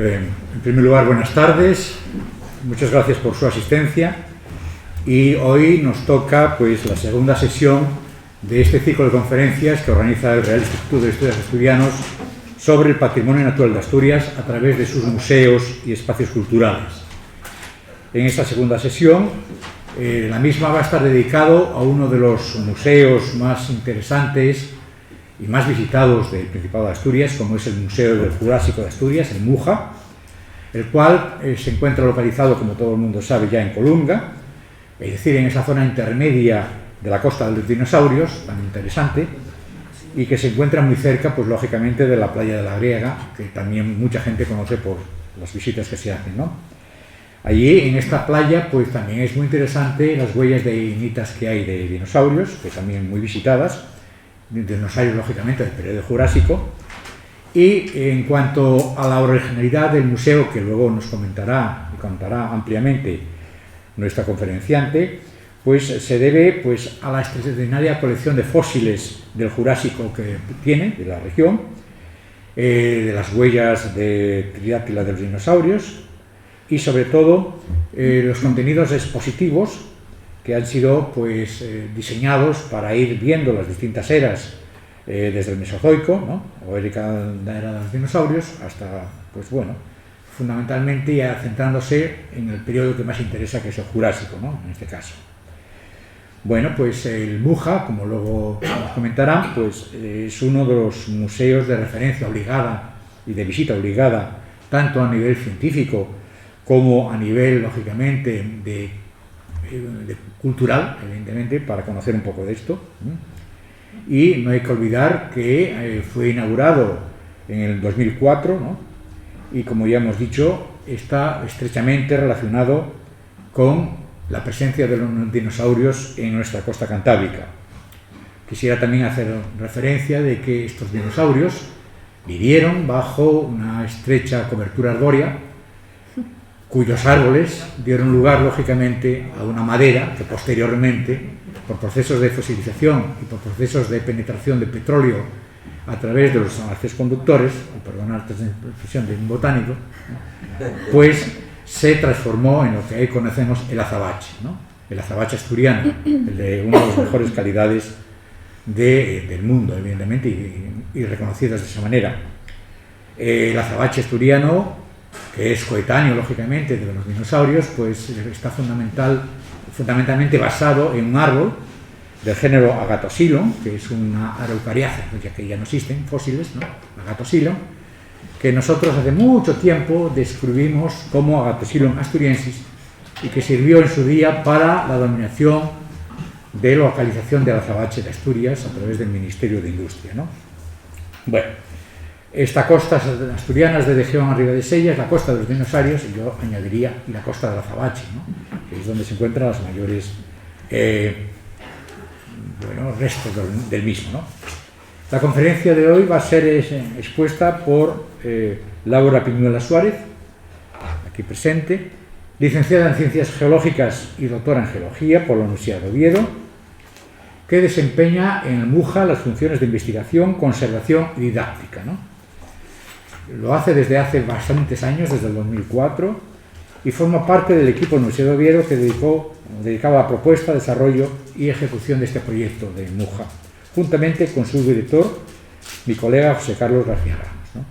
En primer lugar, buenas tardes, muchas gracias por su asistencia y hoy nos toca pues la segunda sesión de este ciclo de conferencias que organiza el Real Instituto de Estudios Asturianos sobre el patrimonio natural de Asturias a través de sus museos y espacios culturales. En esta segunda sesión, la misma va a estar dedicado a uno de los museos más interesantes y más visitados del Principado de Asturias, como es el Museo del Jurásico de Asturias, el MUJA, el cual se encuentra localizado, como todo el mundo sabe, ya en Colunga, es decir, en esa zona intermedia de la costa de los dinosaurios, tan interesante, y que se encuentra muy cerca, pues lógicamente, de la playa de la Griega, que también mucha gente conoce por las visitas que se hacen, ¿no? Allí, en esta playa, pues también es muy interesante las huellas de initas que hay de dinosaurios, que también muy visitadas, dinosaurios, lógicamente, del periodo Jurásico. Y en cuanto a la originalidad del museo, que luego nos comentará y contará ampliamente nuestra conferenciante, pues se debe pues, a la extraordinaria colección de fósiles del Jurásico que tiene, de la región, de las huellas de tridátila de los dinosaurios y, sobre todo, los contenidos expositivos que han sido pues, diseñados para ir viendo las distintas eras desde el Mesozoico, ¿no? O era de los dinosaurios, hasta, pues bueno, fundamentalmente ya centrándose en el periodo que más interesa, que es el Jurásico, ¿no? En este caso. Bueno, pues el MUJA, como luego nos comentarán, pues es uno de los museos de referencia obligada y de visita obligada, tanto a nivel científico como a nivel, lógicamente, de cultural, evidentemente, para conocer un poco de esto. Y no hay que olvidar que fue inaugurado en el 2004, ¿no? Y como ya hemos dicho, está estrechamente relacionado con la presencia de los dinosaurios en nuestra costa cantábrica. Quisiera también hacer referencia de que estos dinosaurios vivieron bajo una estrecha cobertura arbórea, cuyos árboles dieron lugar, lógicamente, a una madera que posteriormente, por procesos de fosilización y por procesos de penetración de petróleo a través de los enlaces conductores, perdonad la expresión de un botánico, pues se transformó en lo que hoy conocemos el azabache, ¿no? El azabache asturiano, el de una de las mejores calidades del mundo, evidentemente, y reconocidas de esa manera. El azabache asturiano, que es coetáneo, lógicamente, de los dinosaurios, pues está fundamentalmente basado en un árbol del género Agathosilon, que es una araucariácea, ya que ya no existen fósiles, ¿no? Agathosilon, que nosotros hace mucho tiempo describimos como Agathosilon asturiensis y que sirvió en su día para la dominación de localización del azabache de Asturias a través del Ministerio de Industria, ¿no? Bueno, esta costa asturiana es de Gijón a Ribadesella, es la costa de los dinosaurios, y yo añadiría la costa del azabache, ¿no? Que es donde se encuentran los mayores restos del mismo, ¿no? La conferencia de hoy va a ser expuesta por Laura Piñuela Suárez, aquí presente, licenciada en Ciencias Geológicas y doctora en Geología por la Universidad de Oviedo, que desempeña en el MUJA las funciones de investigación, conservación y didáctica, ¿no? Lo hace desde hace bastantes años, desde el 2004, y forma parte del equipo de la Universidad de Oviedo que dedicaba a la propuesta, desarrollo y ejecución de este proyecto de MUJA, juntamente con su director, mi colega José Carlos García Ramos, ¿no?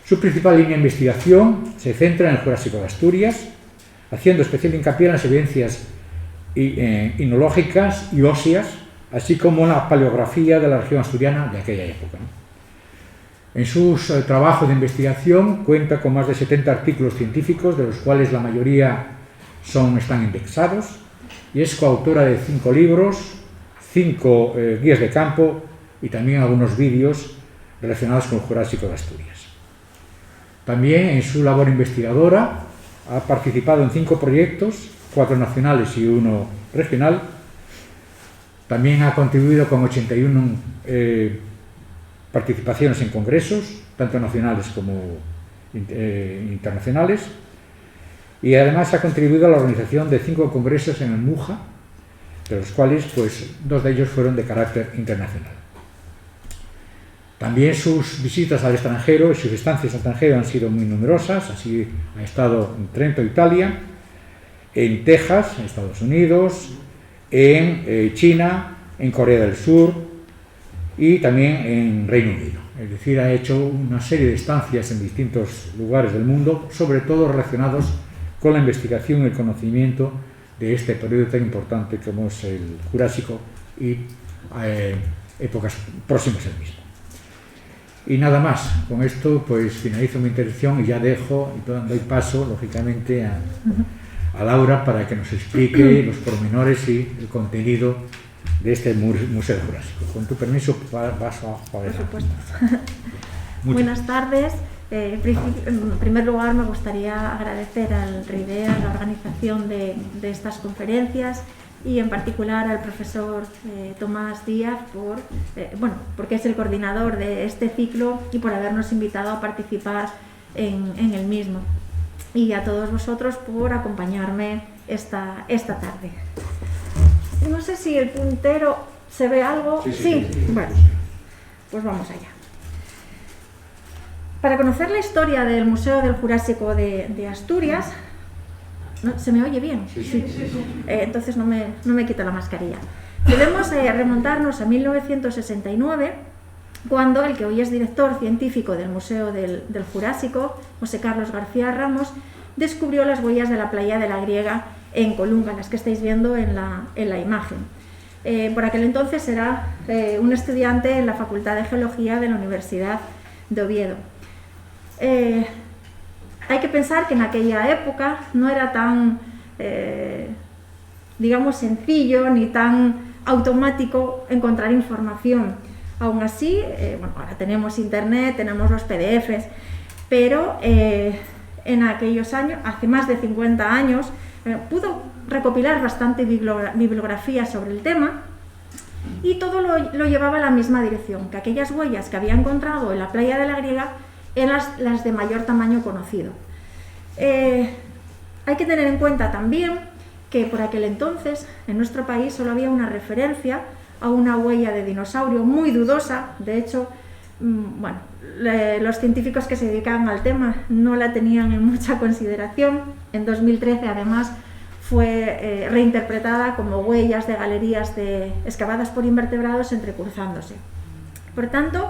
Su principal línea de investigación se centra en el Jurásico de Asturias, haciendo especial hincapié en las evidencias inológicas y óseas, así como en la paleografía de la región asturiana de aquella época, ¿no? En sus trabajos de investigación cuenta con más de 70 artículos científicos, de los cuales la mayoría están indexados, y es coautora de 5 libros, 5 guías de campo y también algunos vídeos relacionados con el Jurásico de Asturias. También en su labor investigadora ha participado en 5 proyectos, 4 nacionales y 1 regional. También ha contribuido con 81 participaciones en congresos, tanto nacionales como internacionales, y además ha contribuido a la organización de 5 congresos en el MUJA, de los cuales pues 2 de ellos fueron de carácter internacional. También sus visitas al extranjero y sus estancias al extranjero han sido muy numerosas. Así ha estado en Trento, Italia, en Texas, en Estados Unidos, en China, en Corea del Sur y también en Reino Unido. Es decir, ha hecho una serie de estancias en distintos lugares del mundo, sobre todo relacionados con la investigación y el conocimiento de este periodo tan importante como es el Jurásico y épocas próximas al mismo. Y nada más, con esto pues finalizo mi intervención y ya dejo y doy paso, lógicamente, a Laura para que nos explique los pormenores y el contenido de este Museo Jurásico. Con tu permiso, paso a Por supuesto. Buenas tardes. En primer lugar, me gustaría agradecer al RIDEA, la organización de estas conferencias, y en particular al profesor Tomás Díaz porque es el coordinador de este ciclo y por habernos invitado a participar en el mismo. Y a todos vosotros por acompañarme esta tarde. No sé si el puntero se ve algo. Sí. Bueno, pues vamos allá. Para conocer la historia del Museo del Jurásico de Asturias, ¿se me oye bien? Sí. Entonces no me quito la mascarilla. Debemos remontarnos a 1969, cuando el que hoy es director científico del Museo del Jurásico, José Carlos García Ramos, descubrió las huellas de la playa de la Griega en Colunga, las que estáis viendo en la imagen. Por aquel entonces era un estudiante en la Facultad de Geología de la Universidad de Oviedo. Hay que pensar que en aquella época no era tan, sencillo ni tan automático encontrar información. Aún así, ahora tenemos internet, tenemos los PDFs, pero en aquellos años, hace más de 50 años, pudo recopilar bastante bibliografía sobre el tema y todo lo llevaba a la misma dirección, que aquellas huellas que había encontrado en la playa de la Griega eran las de mayor tamaño conocido. Hay que tener en cuenta también que por aquel entonces en nuestro país solo había una referencia a una huella de dinosaurio muy dudosa. De hecho, los científicos que se dedicaban al tema no la tenían en mucha consideración. En 2013, además, fue reinterpretada como huellas de galerías excavadas por invertebrados entrecruzándose. Por tanto,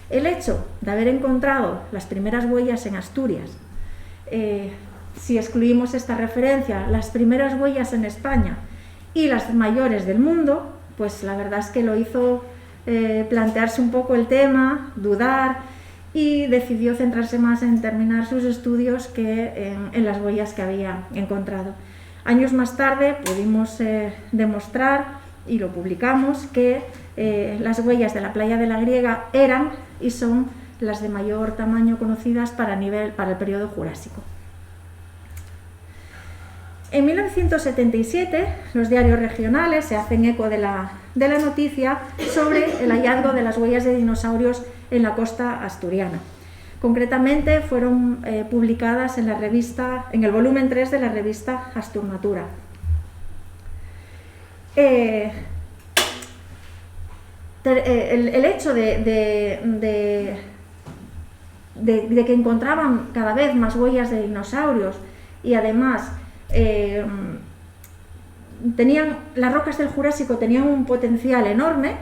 el hecho de haber encontrado las primeras huellas en Asturias, si excluimos esta referencia, las primeras huellas en España y las mayores del mundo, pues la verdad es que lo hizo plantearse un poco el tema, dudar, y decidió centrarse más en terminar sus estudios que en las huellas que había encontrado. Años más tarde pudimos demostrar, y lo publicamos, que las huellas de la playa de la Griega eran y son las de mayor tamaño conocidas para el periodo Jurásico. En 1977, los diarios regionales se hacen eco de la noticia sobre el hallazgo de las huellas de dinosaurios en la costa asturiana. Concretamente, fueron publicadas en el volumen 3 de la revista Asturnatura. El hecho de que encontraban cada vez más huellas de dinosaurios y además las rocas del Jurásico tenían un potencial enorme,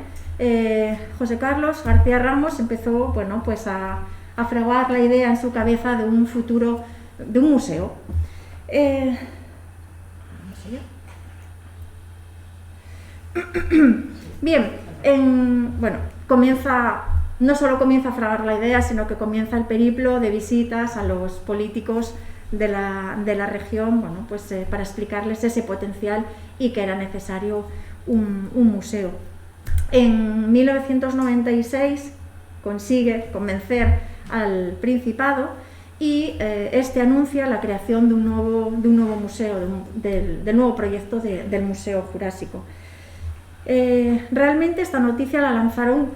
José Carlos García Ramos empezó a fraguar la idea en su cabeza de un futuro, de un museo. Bien, no solo comienza a fraguar la idea, sino que comienza el periplo de visitas a los políticos de la región, para explicarles ese potencial y que era necesario un museo. En 1996 consigue convencer al Principado y este anuncia la creación de un nuevo museo, del nuevo proyecto del Museo Jurásico. Realmente esta noticia la lanzaron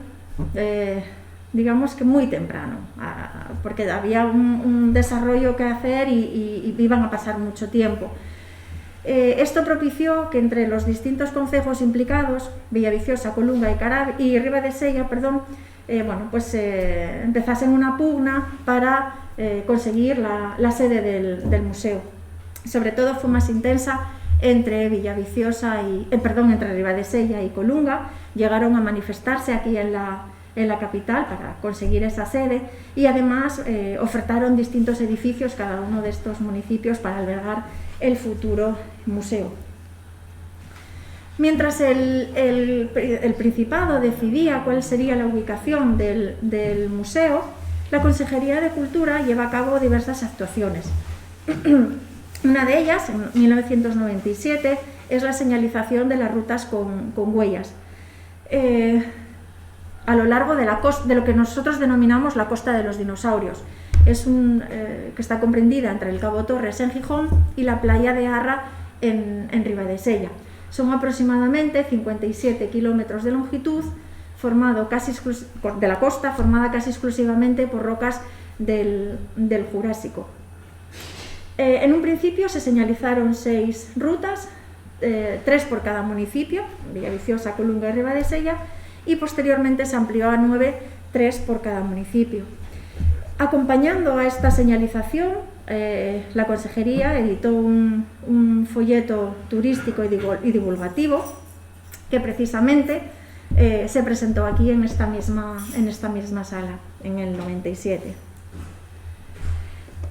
digamos que muy temprano, porque había un desarrollo que hacer y iban a pasar mucho tiempo. Esto propició que entre los distintos concejos implicados, Villaviciosa, Colunga y Ribadesella, empezasen una pugna para conseguir la sede del museo. Sobre todo fue más intensa entre entre Ribadesella y Colunga. Llegaron a manifestarse aquí en la capital para conseguir esa sede y además ofertaron distintos edificios cada uno de estos municipios para albergar el futuro museo. Mientras el Principado decidía cuál sería la ubicación del museo, la Consejería de Cultura lleva a cabo diversas actuaciones. Una de ellas, en 1997, es la señalización de las rutas con huellas a lo largo de lo que nosotros denominamos la Costa de los Dinosaurios. Que está comprendida entre el Cabo Torres en Gijón y la playa de Arra en Ribadesella. Son aproximadamente 57 kilómetros de longitud de la costa, formada casi exclusivamente por rocas del Jurásico. En un principio se señalizaron 6 rutas, 3 por cada municipio, Villaviciosa, Colunga y Ribadesella, y posteriormente se amplió a 9, 3 por cada municipio. Acompañando a esta señalización, la Consejería editó un folleto turístico y divulgativo que precisamente se presentó aquí en esta misma sala, en el 97.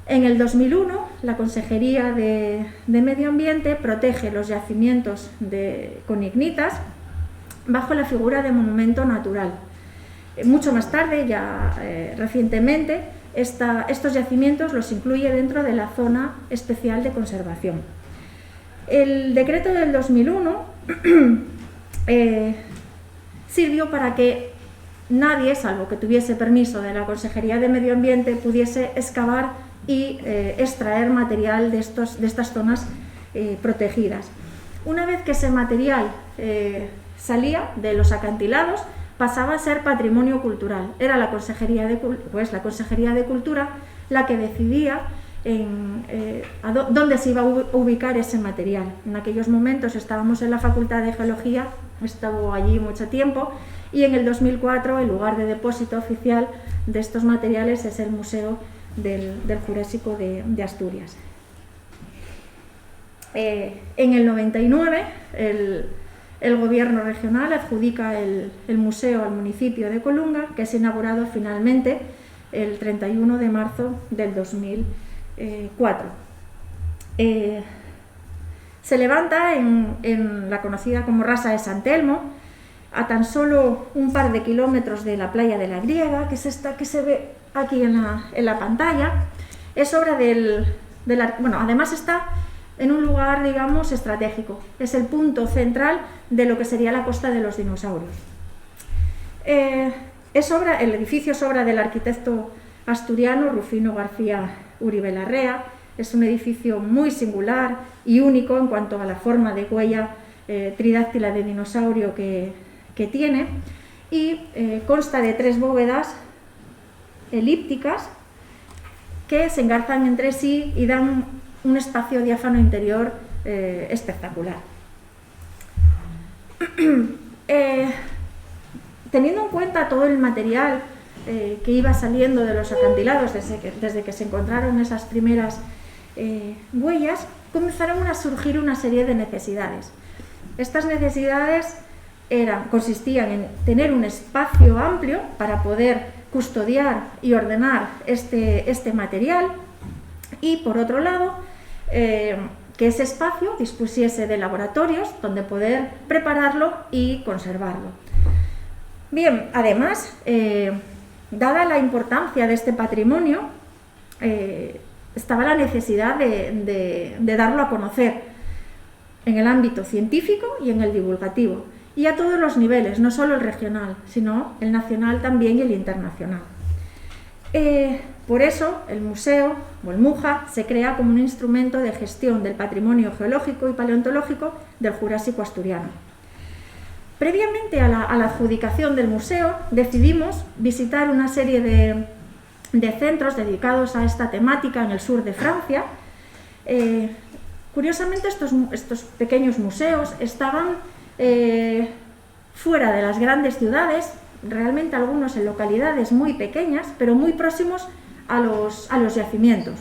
En el 2001, la Consejería de Medio Ambiente protege los yacimientos con ignitas bajo la figura de monumento natural. Mucho más tarde, recientemente, estos yacimientos los incluye dentro de la zona especial de conservación. El decreto del 2001 sirvió para que nadie, salvo que tuviese permiso de la Consejería de Medio Ambiente, pudiese excavar y extraer material de estas zonas protegidas. Una vez que ese material salía de los acantilados, pasaba a ser patrimonio cultural. Era la Consejería de Cultura la que decidía dónde se iba a ubicar ese material. En aquellos momentos estábamos en la Facultad de Geología, he estado allí mucho tiempo, y en el 2004 el lugar de depósito oficial de estos materiales es el Museo del Jurásico de Asturias. En el 99 el Gobierno regional adjudica el museo al municipio de Colunga, que es inaugurado finalmente el 31 de marzo del 2004. Se levanta en la conocida como Rasa de San Telmo, a tan solo un par de kilómetros de la playa de la Griega, que es esta que se ve aquí en la pantalla. Es obra además está en un lugar, digamos, estratégico. Es el punto central de lo que sería la Costa de los Dinosaurios. El edificio es obra del arquitecto asturiano Rufino García Uribe Larrea. Es un edificio muy singular y único en cuanto a la forma de huella tridáctila de dinosaurio que tiene, y consta de 3 bóvedas elípticas que se engarzan entre sí y dan un espacio diáfano interior espectacular. Teniendo en cuenta todo el material que iba saliendo de los acantilados desde que se encontraron esas primeras huellas, comenzaron a surgir una serie de necesidades. Estas necesidades consistían en tener un espacio amplio para poder custodiar y ordenar este material, y por otro lado que ese espacio dispusiese de laboratorios donde poder prepararlo y conservarlo. Bien, además, dada la importancia de este patrimonio, estaba la necesidad de darlo a conocer en el ámbito científico y en el divulgativo, y a todos los niveles, no solo el regional, sino el nacional también y el internacional. Por eso el museo, o el MUJA, se crea como un instrumento de gestión del patrimonio geológico y paleontológico del Jurásico asturiano. Previamente a la adjudicación del museo, decidimos visitar una serie de centros dedicados a esta temática en el sur de Francia. Curiosamente, estos pequeños museos estaban fuera de las grandes ciudades, realmente algunos en localidades muy pequeñas, pero muy próximos a los yacimientos.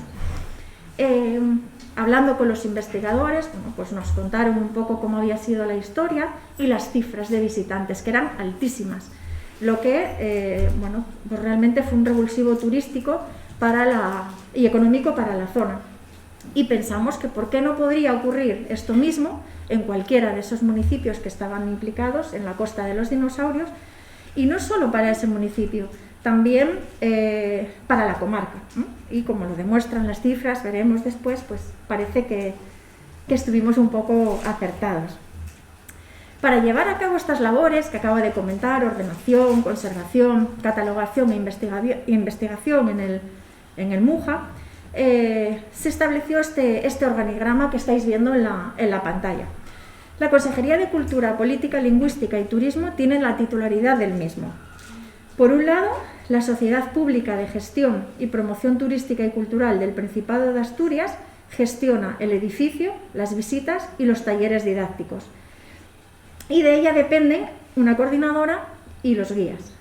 Hablando con los investigadores, bueno, pues nos contaron un poco cómo había sido la historia y las cifras de visitantes, que eran altísimas, lo que bueno, pues realmente fue un revulsivo turístico y económico para la zona. Y pensamos que por qué no podría ocurrir esto mismo en cualquiera de esos municipios que estaban implicados en la Costa de los Dinosaurios, y no solo para ese municipio, también para la comarca, ¿no? Y como lo demuestran las cifras, veremos después, pues parece que estuvimos un poco acertados. Para llevar a cabo estas labores que acabo de comentar, ordenación, conservación, catalogación e investigación en el MUJA, se estableció este organigrama que estáis viendo en la pantalla. La Consejería de Cultura, Política Lingüística y Turismo tiene la titularidad del mismo. Por un lado, la Sociedad Pública de Gestión y Promoción Turística y Cultural del Principado de Asturias gestiona el edificio, las visitas y los talleres didácticos. Y de ella dependen una coordinadora y los guías.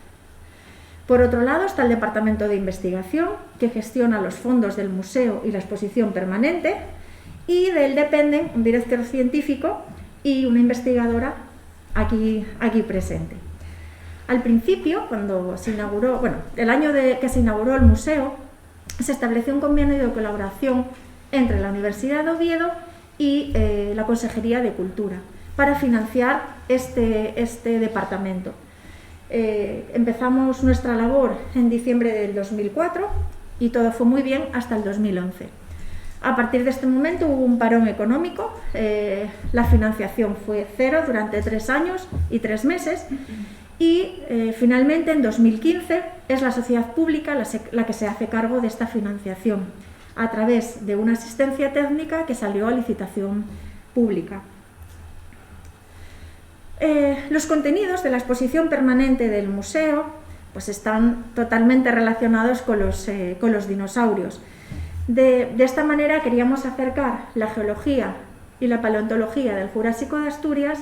Por otro lado está el Departamento de Investigación, que gestiona los fondos del museo y la exposición permanente, y de él dependen un director científico y una investigadora aquí presente. Al principio, cuando se inauguró, bueno, el año que se inauguró el museo, se estableció un convenio de colaboración entre la Universidad de Oviedo y la Consejería de Cultura para financiar este departamento. Empezamos nuestra labor en diciembre del 2004 y todo fue muy bien hasta el 2011. A partir de este momento hubo un parón económico, la financiación fue cero durante 3 años y 3 meses y finalmente en 2015 es la sociedad pública la que se hace cargo de esta financiación a través de una asistencia técnica que salió a licitación pública. Los contenidos de la exposición permanente del museo pues están totalmente relacionados con los dinosaurios. De esta manera queríamos acercar la geología y la paleontología del Jurásico de Asturias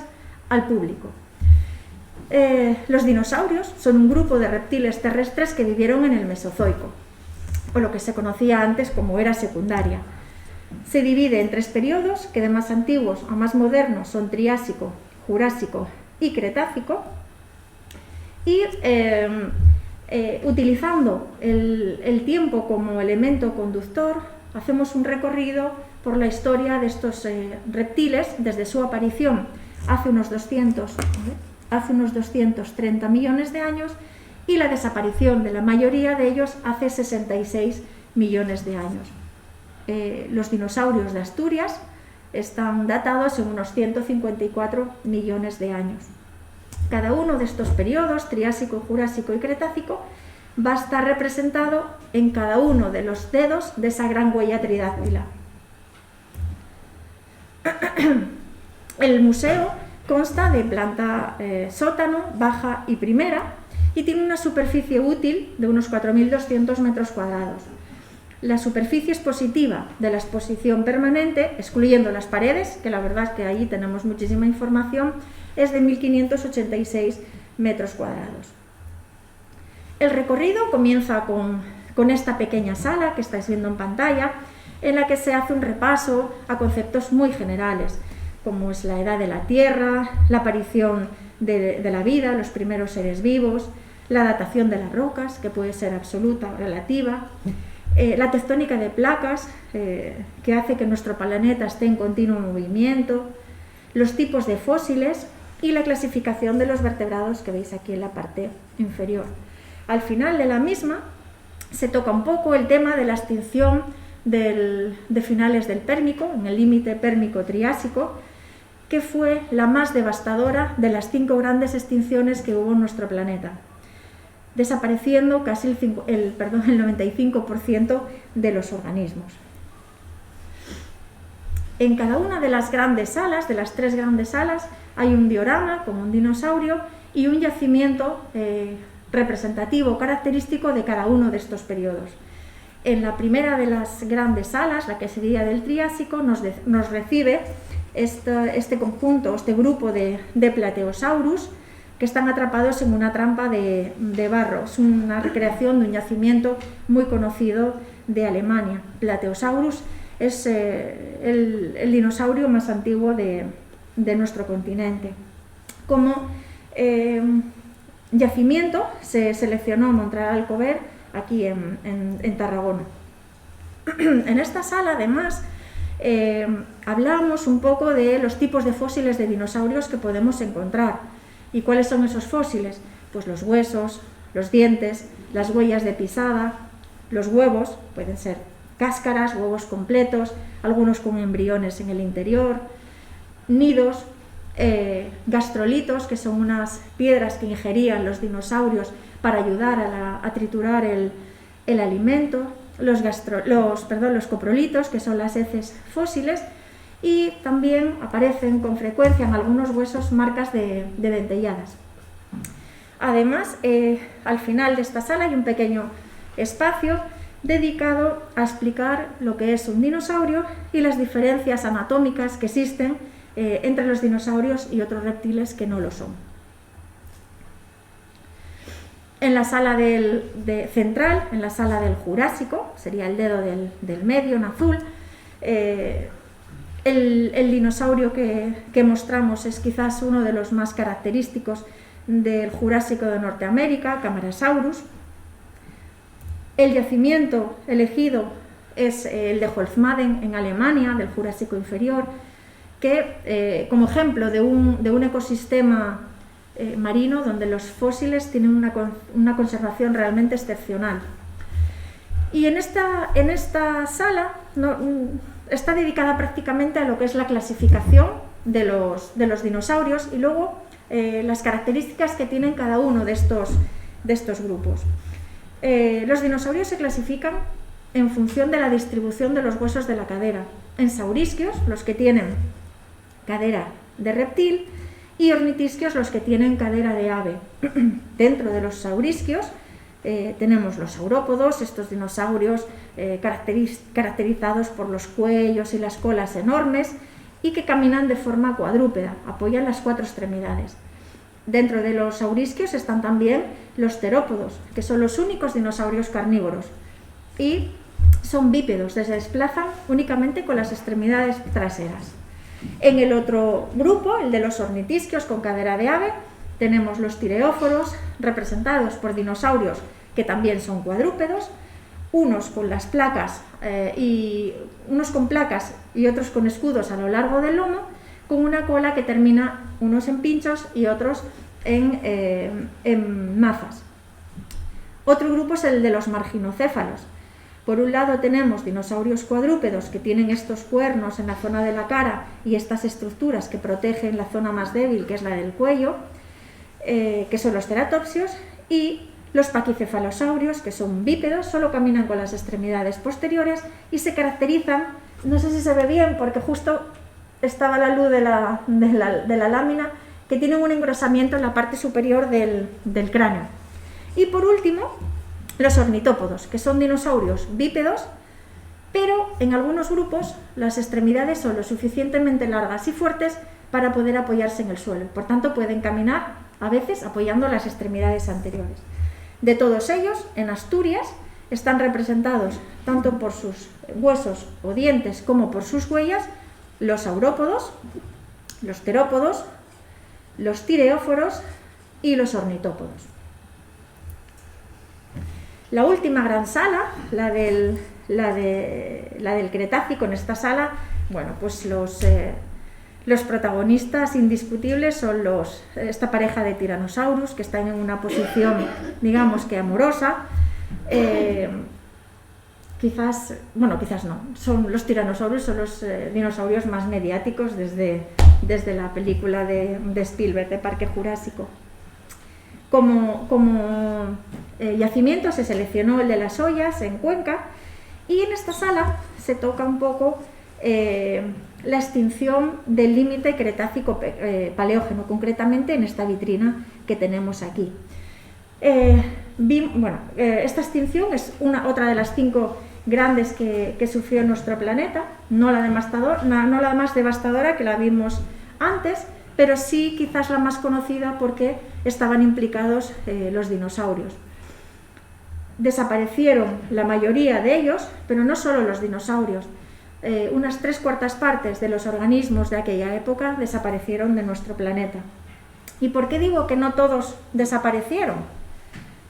al público. Los dinosaurios son un grupo de reptiles terrestres que vivieron en el Mesozoico, o lo que se conocía antes como era secundaria. Se divide en 3 periodos, que de más antiguos a más modernos son Triásico, Jurásico y Cretácico, y utilizando el tiempo como elemento conductor, hacemos un recorrido por la historia de estos reptiles desde su aparición hace unos 230 millones de años y la desaparición de la mayoría de ellos hace 66 millones de años. Los dinosaurios de Asturias están datados en unos 154 millones de años. Cada uno de estos periodos, Triásico, Jurásico y Cretácico, va a estar representado en cada uno de los dedos de esa gran huella tridáctila. El museo consta de planta sótano, baja y primera y tiene una superficie útil de unos 4.200 metros cuadrados. La superficie expositiva de la exposición permanente, excluyendo las paredes, que la verdad es que allí tenemos muchísima información, es de 1.586 metros cuadrados. El recorrido comienza con esta pequeña sala que estáis viendo en pantalla, en la que se hace un repaso a conceptos muy generales, como es la edad de la Tierra, la aparición de la vida, los primeros seres vivos, la datación de las rocas, que puede ser absoluta o relativa, la tectónica de placas, que hace que nuestro planeta esté en continuo movimiento, los tipos de fósiles y la clasificación de los vertebrados que veis aquí en la parte inferior. Al final de la misma se toca un poco el tema de la extinción de finales del Pérmico, en el límite Pérmico-Triásico, que fue la más devastadora de las 5 grandes extinciones que hubo en nuestro planeta, desapareciendo casi el 95% de los organismos. En cada una de las grandes salas, de las 3 grandes salas, hay un diorama con un dinosaurio y un yacimiento representativo, característico de cada uno de estos periodos. En la primera de las grandes salas, la que sería del Triásico, nos recibe este conjunto, este grupo de Plateosaurus, que están atrapados en una trampa de barro. Es una recreación de un yacimiento muy conocido de Alemania. Plateosaurus es el dinosaurio más antiguo de nuestro continente. Como yacimiento se seleccionó Montreal Alcover aquí en Tarragona. En esta sala, además, hablamos un poco de los tipos de fósiles de dinosaurios que podemos encontrar. ¿Y cuáles son esos fósiles? Pues los huesos, los dientes, las huellas de pisada, los huevos, pueden ser cáscaras, huevos completos, algunos con embriones en el interior, nidos, gastrolitos, que son unas piedras que ingerían los dinosaurios para ayudar a triturar el alimento, los coprolitos, que son las heces fósiles, y también aparecen con frecuencia en algunos huesos marcas de dentelladas. Además, al final de esta sala hay un pequeño espacio dedicado a explicar lo que es un dinosaurio y las diferencias anatómicas que existen entre los dinosaurios y otros reptiles que no lo son. En la sala central, en la sala del Jurásico, sería el dedo del medio en azul, el dinosaurio que mostramos es quizás uno de los más característicos del Jurásico de Norteamérica, Camarasaurus. El yacimiento elegido es el de Holzmaden en Alemania, del Jurásico inferior, que como ejemplo de un ecosistema marino donde los fósiles tienen una conservación realmente excepcional. Y en esta sala está dedicada prácticamente a lo que es la clasificación de los dinosaurios y luego las características que tienen cada uno de estos grupos. Los dinosaurios se clasifican en función de la distribución de los huesos de la cadera, en saurisquios, los que tienen cadera de reptil, y ornitisquios, los que tienen cadera de ave. Dentro de los saurisquios tenemos los saurópodos, estos dinosaurios caracterizados por los cuellos y las colas enormes y que caminan de forma cuadrúpeda, apoyan las 4 extremidades. Dentro de los saurisquios están también los terópodos, que son los únicos dinosaurios carnívoros y son bípedos, se desplazan únicamente con las extremidades traseras. En el otro grupo, el de los ornitisquios con cadera de ave, tenemos los tireóforos, representados por dinosaurios que también son cuadrúpedos, unos con placas y otros con escudos a lo largo del lomo, con una cola que termina unos en pinchos y otros en mazas. Otro grupo es el de los marginocéfalos. Por un lado tenemos dinosaurios cuadrúpedos que tienen estos cuernos en la zona de la cara y estas estructuras que protegen la zona más débil, que es la del cuello, que son los ceratopsios, y los paquicefalosaurios, que son bípedos, solo caminan con las extremidades posteriores y se caracterizan, no sé si se ve bien porque justo estaba la luz de la lámina, que tienen un engrosamiento en la parte superior del cráneo. Y por último, los ornitópodos, que son dinosaurios bípedos, pero en algunos grupos las extremidades son lo suficientemente largas y fuertes para poder apoyarse en el suelo. Por tanto, pueden caminar a veces apoyando las extremidades anteriores. De todos ellos, en Asturias, están representados tanto por sus huesos o dientes como por sus huellas los saurópodos, los terópodos, los tireóforos y los ornitópodos. La última gran sala, la del Cretácico, en esta sala, bueno, pues los protagonistas indiscutibles son esta pareja de tiranosaurus que están en una posición, digamos que amorosa. Quizás no, los tiranosaurus son los dinosaurios más mediáticos desde la película de Spielberg, de Parque Jurásico. Como yacimiento se seleccionó el de las Ollas en Cuenca, y en esta sala se toca un poco la extinción del límite Cretácico-Paleógeno, concretamente en esta vitrina que tenemos aquí. Esta extinción es otra de las 5 grandes que sufrió nuestro planeta, no la más devastadora que la vimos antes, pero sí quizás la más conocida porque estaban implicados los dinosaurios. Desaparecieron la mayoría de ellos, pero no solo los dinosaurios. Unas 3/4 partes de los organismos de aquella época desaparecieron de nuestro planeta. ¿Y por qué digo que no todos desaparecieron?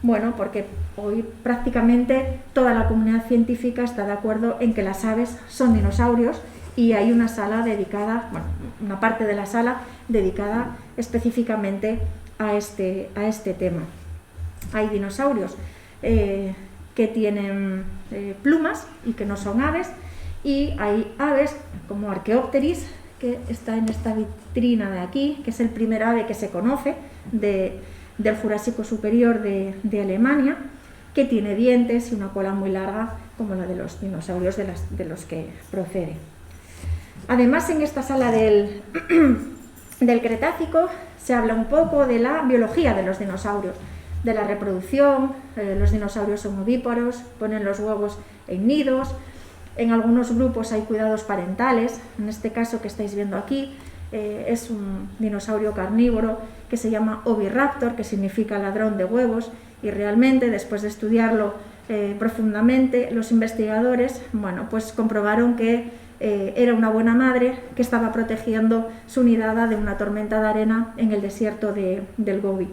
Bueno, porque hoy prácticamente toda la comunidad científica está de acuerdo en que las aves son dinosaurios y hay una sala dedicada, bueno, una parte de la sala dedicada específicamente a este tema. Hay dinosaurios que tienen plumas y que no son aves, y hay aves como Archaeopteryx, que está en esta vitrina de aquí, que es el primer ave que se conoce del Jurásico Superior de Alemania, que tiene dientes y una cola muy larga como la de los dinosaurios de los que procede. Además, en esta sala del Cretácico se habla un poco de la biología de los dinosaurios, de la reproducción. Los dinosaurios son ovíparos, ponen los huevos en nidos. En algunos grupos hay cuidados parentales. En este caso que estáis viendo aquí es un dinosaurio carnívoro que se llama Oviraptor, que significa ladrón de huevos, y realmente después de estudiarlo profundamente, los investigadores, bueno, pues comprobaron que era una buena madre que estaba protegiendo su nidada de una tormenta de arena en el desierto del Gobi.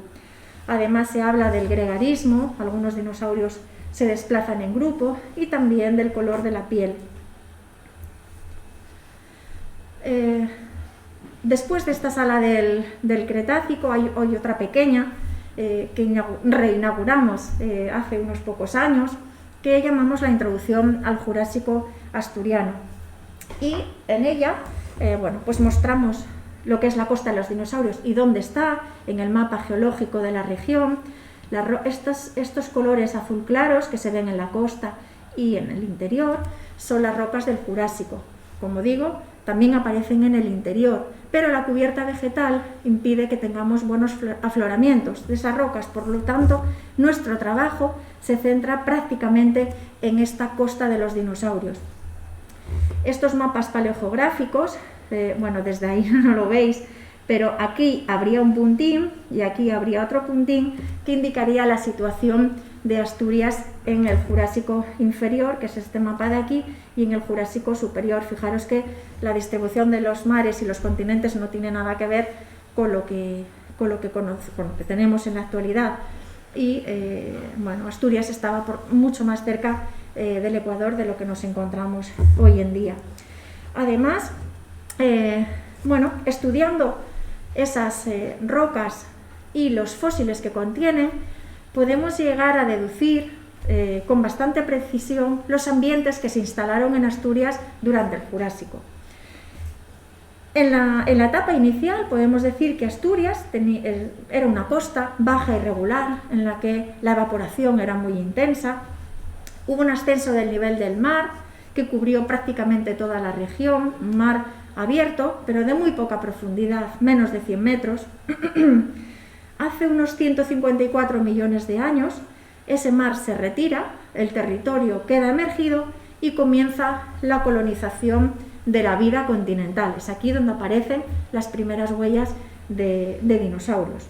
Además se habla del gregarismo, algunos dinosaurios se desplazan en grupo, y también del color de la piel. Después de esta sala del Cretácico hay hoy otra pequeña que reinauguramos hace unos pocos años, que llamamos la Introducción al Jurásico Asturiano. Y en ella bueno, pues mostramos lo que es la costa de los dinosaurios y dónde está en el mapa geológico de la región. Estos colores azul claros que se ven en la costa y en el interior son las rocas del Jurásico. Como digo, también aparecen en el interior, pero la cubierta vegetal impide que tengamos buenos afloramientos de esas rocas. Por lo tanto, nuestro trabajo se centra prácticamente en esta costa de los dinosaurios. Estos mapas paleogeográficos, bueno, desde ahí no lo veis, pero aquí habría un puntín y aquí habría otro puntín que indicaría la situación de Asturias en el Jurásico inferior, que es este mapa de aquí, y en el Jurásico superior. Fijaros que la distribución de los mares y los continentes no tiene nada que ver con lo que tenemos en la actualidad. Y bueno, Asturias estaba mucho más cerca del Ecuador de lo que nos encontramos hoy en día. Además, bueno, estudiando esas rocas y los fósiles que contienen, podemos llegar a deducir con bastante precisión los ambientes que se instalaron en Asturias durante el Jurásico. En la etapa inicial podemos decir que Asturias era una costa baja y regular, en la que la evaporación era muy intensa. Hubo un ascenso del nivel del mar que cubrió prácticamente toda la región, mar abierto, pero de muy poca profundidad, menos de 100 metros. Hace unos 154 millones de años, ese mar se retira, el territorio queda emergido y comienza la colonización de la vida continental. Es aquí donde aparecen las primeras huellas de dinosaurios.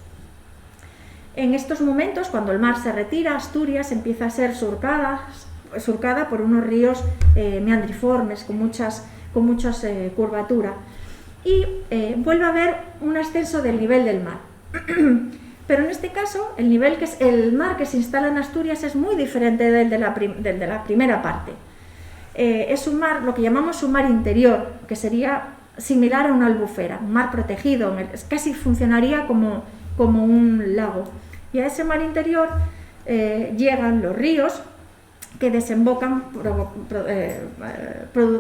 En estos momentos, cuando el mar se retira, Asturias empieza a ser surcada por unos ríos meandriformes con muchas curvatura, y vuelve a haber un ascenso del nivel del mar. Pero en este caso el mar que se instala en Asturias es muy diferente del de la primera parte. Es un mar, lo que llamamos un mar interior, que sería similar a una albufera, un mar protegido, casi funcionaría como un lago. Y a ese mar interior llegan los ríos que desembocan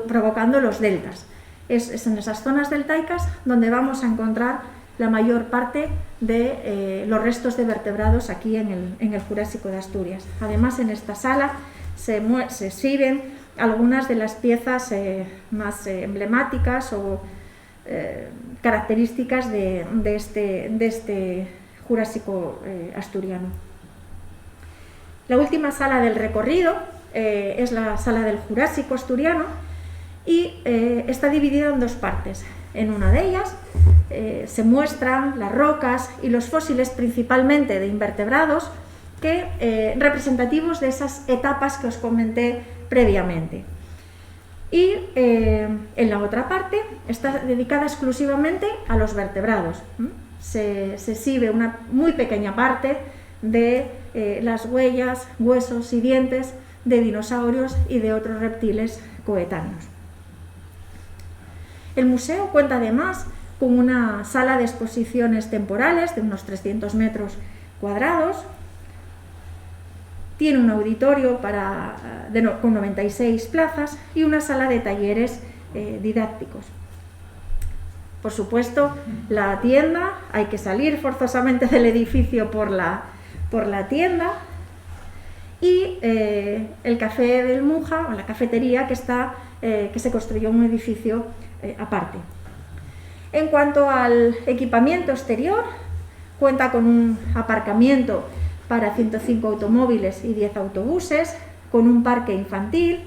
provocando los deltas. Es en esas zonas deltaicas donde vamos a encontrar la mayor parte de los restos de vertebrados aquí en el Jurásico de Asturias. Además, en esta sala se exhiben algunas de las piezas más emblemáticas o características de este Jurásico asturiano. La última sala del recorrido es la sala del Jurásico asturiano y está dividida en dos partes. En una de ellas se muestran las rocas y los fósiles principalmente de invertebrados representativos de esas etapas que os comenté previamente. Y en la otra parte está dedicada exclusivamente a los vertebrados. Se exhibe una muy pequeña parte de las huellas, huesos y dientes de dinosaurios y de otros reptiles coetáneos. El museo cuenta además con una sala de exposiciones temporales de unos 300 metros cuadrados. Tiene un auditorio con 96 plazas y una sala de talleres didácticos. Por supuesto, la tienda, hay que salir forzosamente del edificio por la tienda, y el Café del Muja, o la cafetería que se construyó en un edificio aparte. En cuanto al equipamiento exterior, cuenta con un aparcamiento para 105 automóviles y 10 autobuses, con un parque infantil,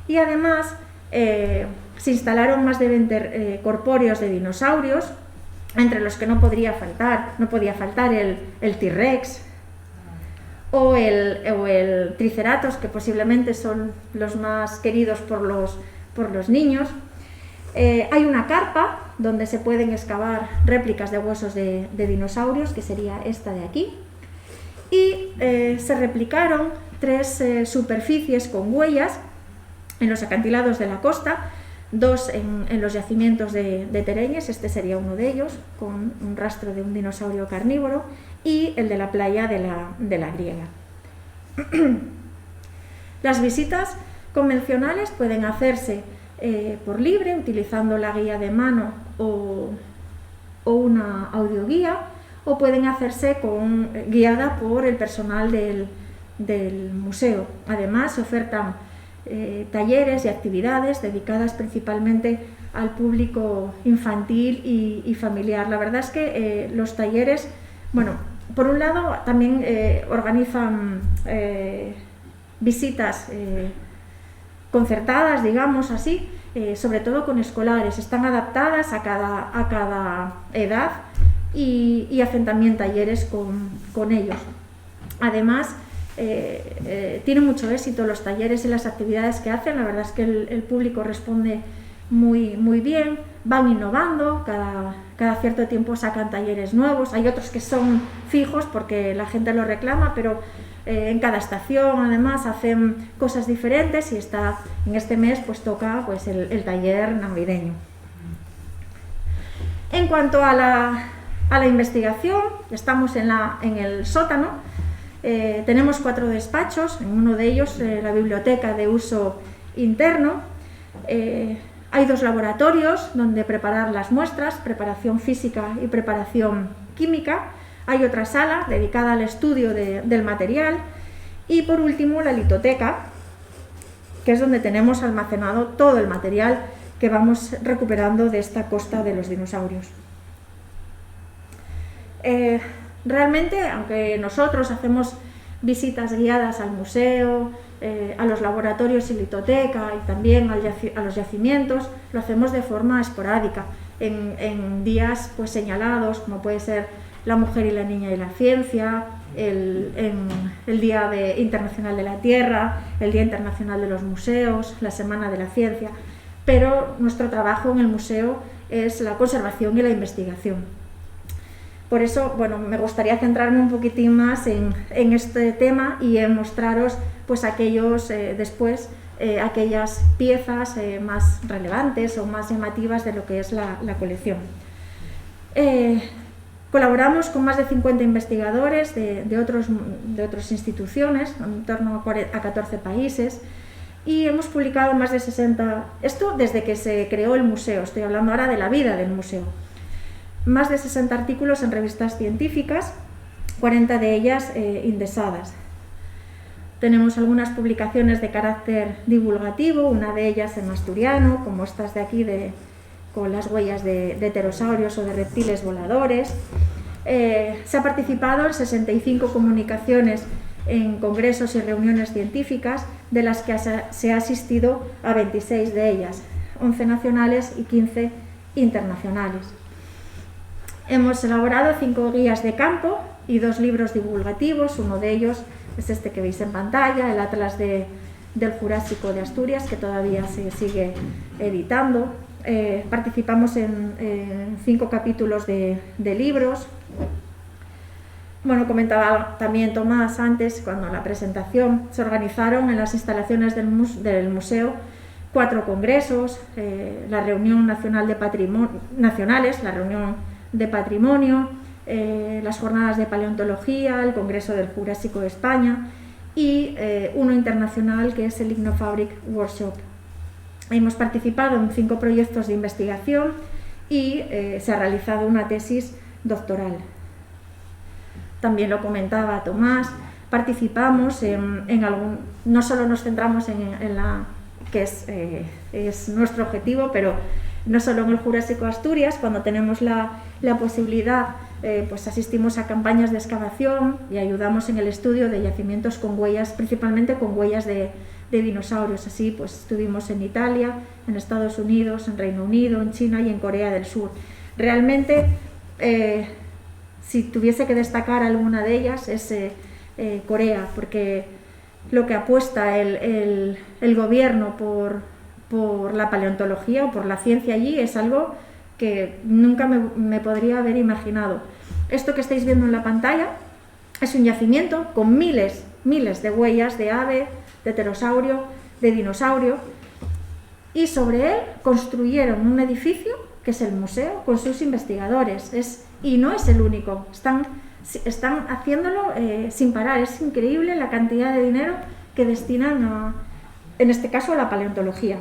y además se instalaron más de 20 corpóreos de dinosaurios, entre los que no podía faltar el T-Rex o el Triceratops, que posiblemente son los más queridos por los niños. Hay una carpa donde se pueden excavar réplicas de huesos de dinosaurios, que sería esta de aquí, y se replicaron 3 superficies con huellas en los acantilados de la costa, 2 en los yacimientos de Tereñes, este sería uno de ellos, con un rastro de un dinosaurio carnívoro, y el de la playa de la Griega. Las visitas convencionales pueden hacerse por libre, utilizando la guía de mano o una audioguía, o pueden hacerse guiada por el personal del museo. Además, se ofertan talleres y actividades dedicadas principalmente al público infantil y familiar. La verdad es que los talleres, bueno, por un lado también organizan visitas concertadas, digamos así, sobre todo con escolares. Están adaptadas a cada edad y hacen también talleres con ellos. Además, tienen mucho éxito los talleres y las actividades que hacen. La verdad es que el público responde muy bien, van innovando, cada cierto tiempo sacan talleres nuevos. Hay otros que son fijos porque la gente lo reclama, pero en cada estación además hacen cosas diferentes, y en este mes pues toca pues el taller navideño. En cuanto a la investigación, estamos en el sótano. Tenemos 4 despachos, en uno de ellos la biblioteca de uso interno. Hay 2 laboratorios donde preparar las muestras, preparación física y preparación química. Hay otra sala dedicada al estudio del material, y por último la litoteca, que es donde tenemos almacenado todo el material que vamos recuperando de esta costa de los dinosaurios. Realmente, aunque nosotros hacemos visitas guiadas al museo, a los laboratorios y litoteca, y también a los yacimientos, lo hacemos de forma esporádica, en días pues señalados, como puede ser la mujer y la niña y la ciencia, el Día Internacional de la Tierra, el Día Internacional de los Museos, la Semana de la Ciencia. Pero nuestro trabajo en el museo es la conservación y la investigación. Por eso, bueno, me gustaría centrarme un poquitín más en este tema y en mostraros pues aquellas piezas más relevantes o más llamativas de lo que es la colección. Colaboramos con más de 50 investigadores de otras instituciones, en torno a 14 países, y hemos publicado más de 60, esto desde que se creó el museo, estoy hablando ahora de la vida del museo, más de 60 artículos en revistas científicas, 40 de ellas indexadas. Tenemos algunas publicaciones de carácter divulgativo, una de ellas en asturiano, como estas de aquí, con las huellas de pterosaurios o de reptiles voladores. Se ha participado en 65 comunicaciones en congresos y reuniones científicas, de las que se ha asistido a 26 de ellas, 11 nacionales y 15 internacionales. Hemos elaborado 5 guías de campo y 2 libros divulgativos. Uno de ellos es este que veis en pantalla, el Atlas del Jurásico de Asturias, que todavía se sigue editando. Participamos en 5 capítulos de libros. Bueno, comentaba también Tomás antes, cuando en la presentación se organizaron en las instalaciones del museo 4 congresos, la reunión nacional de nacionales, la reunión de patrimonio, las jornadas de paleontología, el Congreso del Jurásico de España y uno internacional que es el Ichnofabric Workshop. Hemos participado en 5 proyectos de investigación y se ha realizado una tesis doctoral. También lo comentaba Tomás, participamos en algún, no solo nos centramos en la que es nuestro objetivo, pero no solo en el Jurásico de Asturias. Cuando tenemos la posibilidad, pues asistimos a campañas de excavación y ayudamos en el estudio de yacimientos con huellas, principalmente con huellas de dinosaurios. Así pues estuvimos en Italia, en Estados Unidos, en Reino Unido, en China y en Corea del Sur. Realmente, si tuviese que destacar alguna de ellas es Corea, porque lo que apuesta el gobierno por la paleontología o por la ciencia allí es algo que nunca me podría haber imaginado. Esto que estáis viendo en la pantalla es un yacimiento con miles de huellas de ave, de pterosaurio, de dinosaurio, y sobre él construyeron un edificio que es el museo con sus investigadores. Y no es el único, están haciéndolo sin parar. Es increíble la cantidad de dinero que destinan en este caso a la paleontología.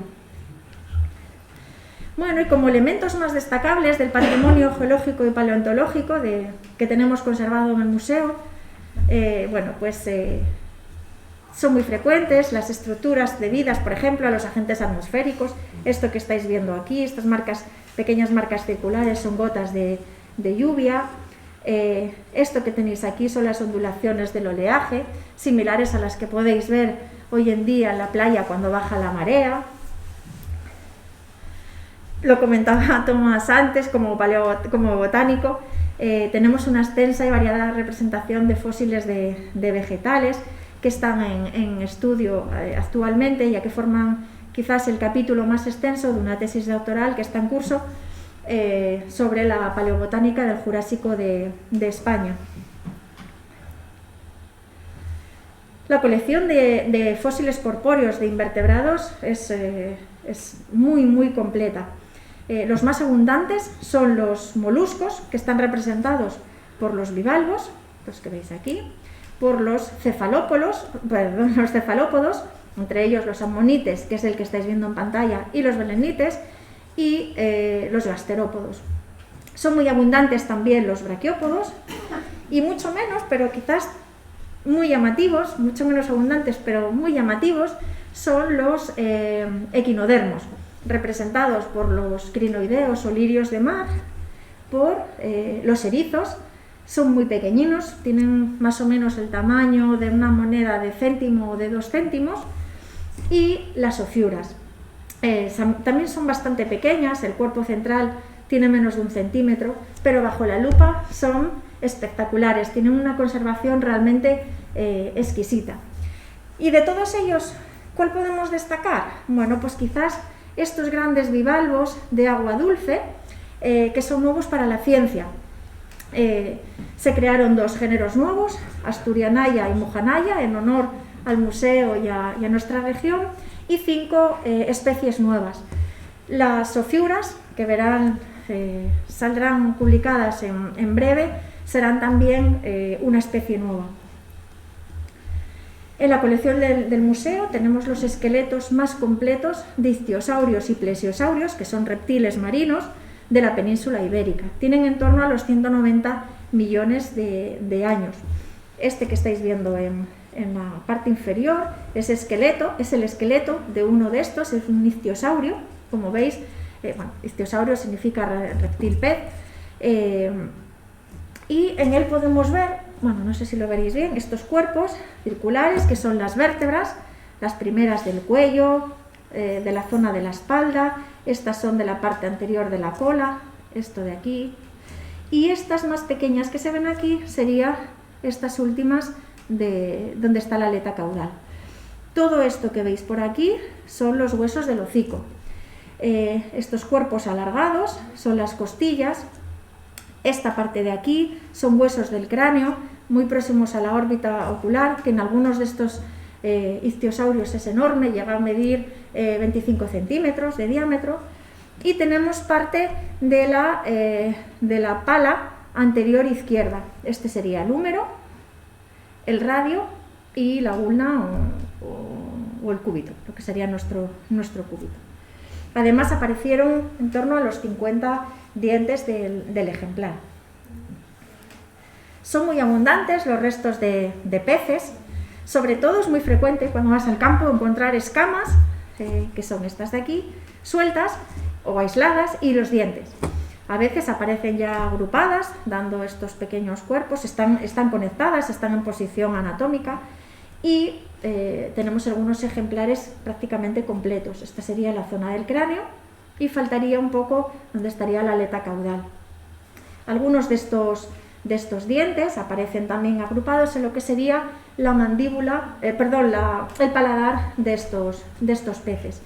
Bueno, y como elementos más destacables del patrimonio geológico y paleontológico que tenemos conservado en el museo, bueno, pues son muy frecuentes las estructuras debidas, por ejemplo, a los agentes atmosféricos. Esto que estáis viendo aquí, estas pequeñas marcas circulares, son gotas de lluvia. Esto que tenéis aquí son las ondulaciones del oleaje, similares a las que podéis ver hoy en día en la playa cuando baja la marea. Lo comentaba Tomás antes, como botánico, tenemos una extensa y variada representación de fósiles de vegetales que están en estudio actualmente, ya que forman quizás el capítulo más extenso de una tesis doctoral que está en curso sobre la paleobotánica del Jurásico de España. La colección de fósiles corpóreos de invertebrados es muy completa. Los más abundantes son los moluscos, que están representados por los bivalvos, los que veis aquí, por los cefalópodos, entre ellos los ammonites, que es el que estáis viendo en pantalla, y los belenites, y los gasterópodos. Son muy abundantes también los braquiópodos, y mucho menos, pero quizás muy llamativos, mucho menos abundantes, pero muy llamativos, son los equinodermos, representados por los crinoideos o lirios de mar, por los erizos. Son muy pequeñinos, tienen más o menos el tamaño de una moneda de céntimo o de 2 céntimos, y las ofiuras. También son bastante pequeñas, el cuerpo central tiene menos de 1 centímetro, pero bajo la lupa son espectaculares, tienen una conservación realmente exquisita. Y de todos ellos, ¿cuál podemos destacar? Bueno, pues quizás estos grandes bivalvos de agua dulce, que son nuevos para la ciencia. Se crearon 2 géneros nuevos, Asturianaya y Mojanaya, en honor al museo y a nuestra región, y 5 especies nuevas. Las ofiuras, que saldrán publicadas en breve, serán también una especie nueva. En la colección del museo tenemos los esqueletos más completos de ictiosaurios y plesiosaurios, que son reptiles marinos de la península ibérica. Tienen en torno a los 190 millones de años. Este que estáis viendo en la parte inferior, ese esqueleto, es el esqueleto de uno de estos, es un ictiosaurio, como veis. Ictiosaurio significa reptil pez, y en él podemos ver, no sé si lo veréis bien, estos cuerpos circulares que son las vértebras, las primeras del cuello, de la zona de la espalda, estas son de la parte anterior de la cola, esto de aquí, Y estas más pequeñas que se ven aquí serían estas últimas de donde está la aleta caudal. Todo esto que veis por aquí son los huesos del hocico. Estos cuerpos alargados son las costillas. Esta parte de aquí son huesos del cráneo, muy próximos a la órbita ocular, que en algunos de estos ictiosaurios es enorme, llega a medir 25 centímetros de diámetro. Y tenemos parte de la pala anterior izquierda. Este sería el húmero, el radio y la ulna o el cúbito, lo que sería nuestro cúbito. Además aparecieron en torno a los 50 dientes del ejemplar. Son muy abundantes los restos de peces. Sobre todo es muy frecuente cuando vas al campo encontrar escamas, que son estas de aquí, sueltas o aisladas, y los dientes. A veces aparecen ya agrupadas, dando estos pequeños cuerpos, están conectadas, están en posición anatómica, y tenemos algunos ejemplares prácticamente completos. Esta sería la zona del cráneo y faltaría un poco donde estaría la aleta caudal. Algunos de estos dientes aparecen también agrupados en lo que sería la mandíbula, el paladar de estos peces.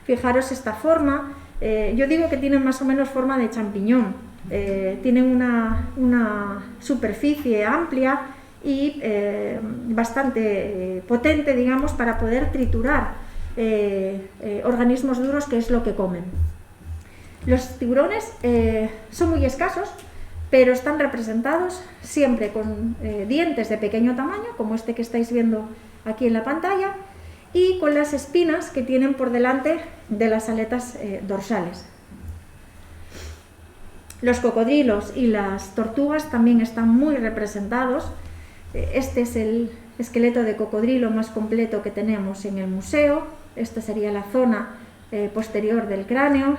Fijaros esta forma. Yo digo que tienen más o menos forma de champiñón. Tienen una superficie amplia y bastante potente, digamos, para poder triturar organismos duros, que es lo que comen. Los tiburones son muy escasos, pero están representados siempre con dientes de pequeño tamaño, como este que estáis viendo aquí en la pantalla, y con las espinas que tienen por delante de las aletas dorsales. Los cocodrilos y las tortugas también están muy representados. Este es el esqueleto de cocodrilo más completo que tenemos en el museo. Esta sería la zona posterior del cráneo,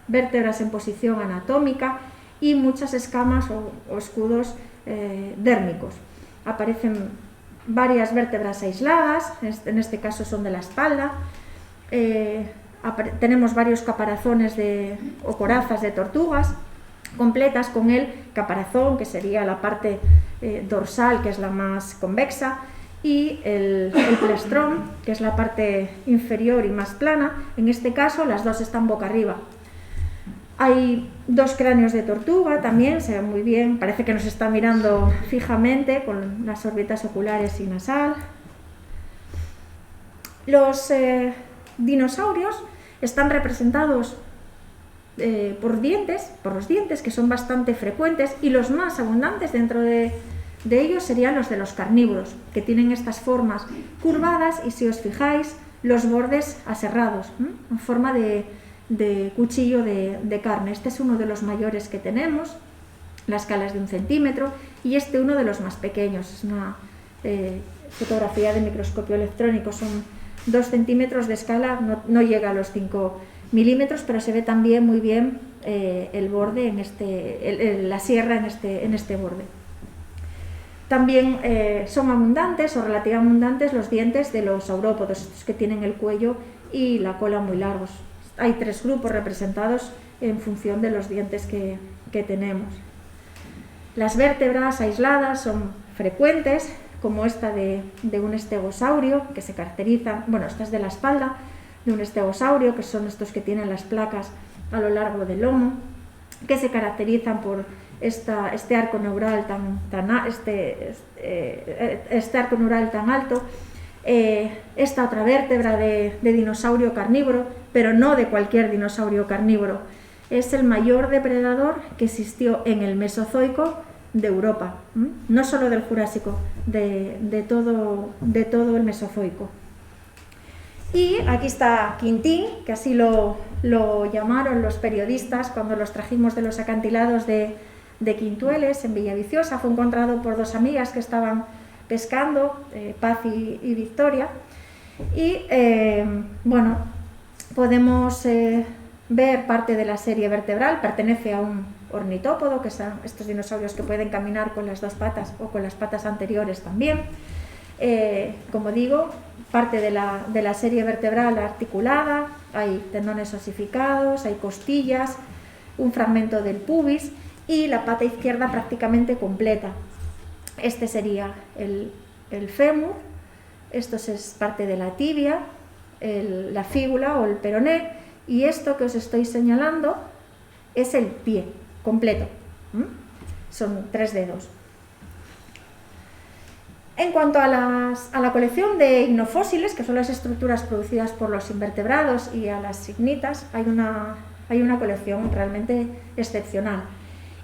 vértebras en posición anatómica y muchas escamas o escudos dérmicos. Aparecen varias vértebras aisladas, en este caso son de la espalda. Tenemos varios caparazones o corazas de tortugas completas con el caparazón, que sería la parte dorsal, que es la más convexa, y el plestrón, que es la parte inferior y más plana. En este caso las dos están boca arriba. Hay dos cráneos de tortuga también, se ven muy bien, parece que nos está mirando fijamente con las órbitas oculares y nasal. Los dinosaurios están representados por los dientes, que son bastante frecuentes, y los más abundantes dentro de ellos serían los de los carnívoros, que tienen estas formas curvadas y, si os fijáis, los bordes aserrados, en forma de cuchillo de carne. Este es uno de los mayores que tenemos, la escala es de 1 centímetro, y este uno de los más pequeños. Es una fotografía de microscopio electrónico, son 2 centímetros de escala, no llega a los 5 milímetros, pero se ve también muy bien el borde, la sierra en este borde. También son abundantes o relativamente abundantes los dientes de los saurópodos, estos que tienen el cuello y la cola muy largos. Hay 3 grupos representados en función de los dientes que tenemos. Las vértebras aisladas son frecuentes, como esta de un estegosaurio, que se caracteriza, esta es de la espalda de un estegosaurio, que son estos que tienen las placas a lo largo del lomo, que se caracterizan por este arco neural este arco neural tan alto. Esta otra vértebra de dinosaurio carnívoro, pero no de cualquier dinosaurio carnívoro. Es el mayor depredador que existió en el Mesozoico de Europa, no solo del Jurásico, de todo el Mesozoico. Y aquí está Quintín, que así lo llamaron los periodistas cuando los trajimos de los acantilados de Quintueles, en Villaviciosa. Fue encontrado por 2 amigas que estaban pescando, Paz y Victoria, y podemos ver parte de la serie vertebral. Pertenece a un ornitópodo, que son estos dinosaurios que pueden caminar con las 2 patas o con las patas anteriores también. Como digo, parte de la serie vertebral articulada, hay tendones osificados, hay costillas, un fragmento del pubis, y la pata izquierda prácticamente completa. Este sería el fémur, esto es parte de la tibia, la fíbula o el peroné, y esto que os estoy señalando es el pie completo. Son 3 dedos. En cuanto a la colección de ignofósiles, que son las estructuras producidas por los invertebrados, y a las ignitas, hay una colección realmente excepcional.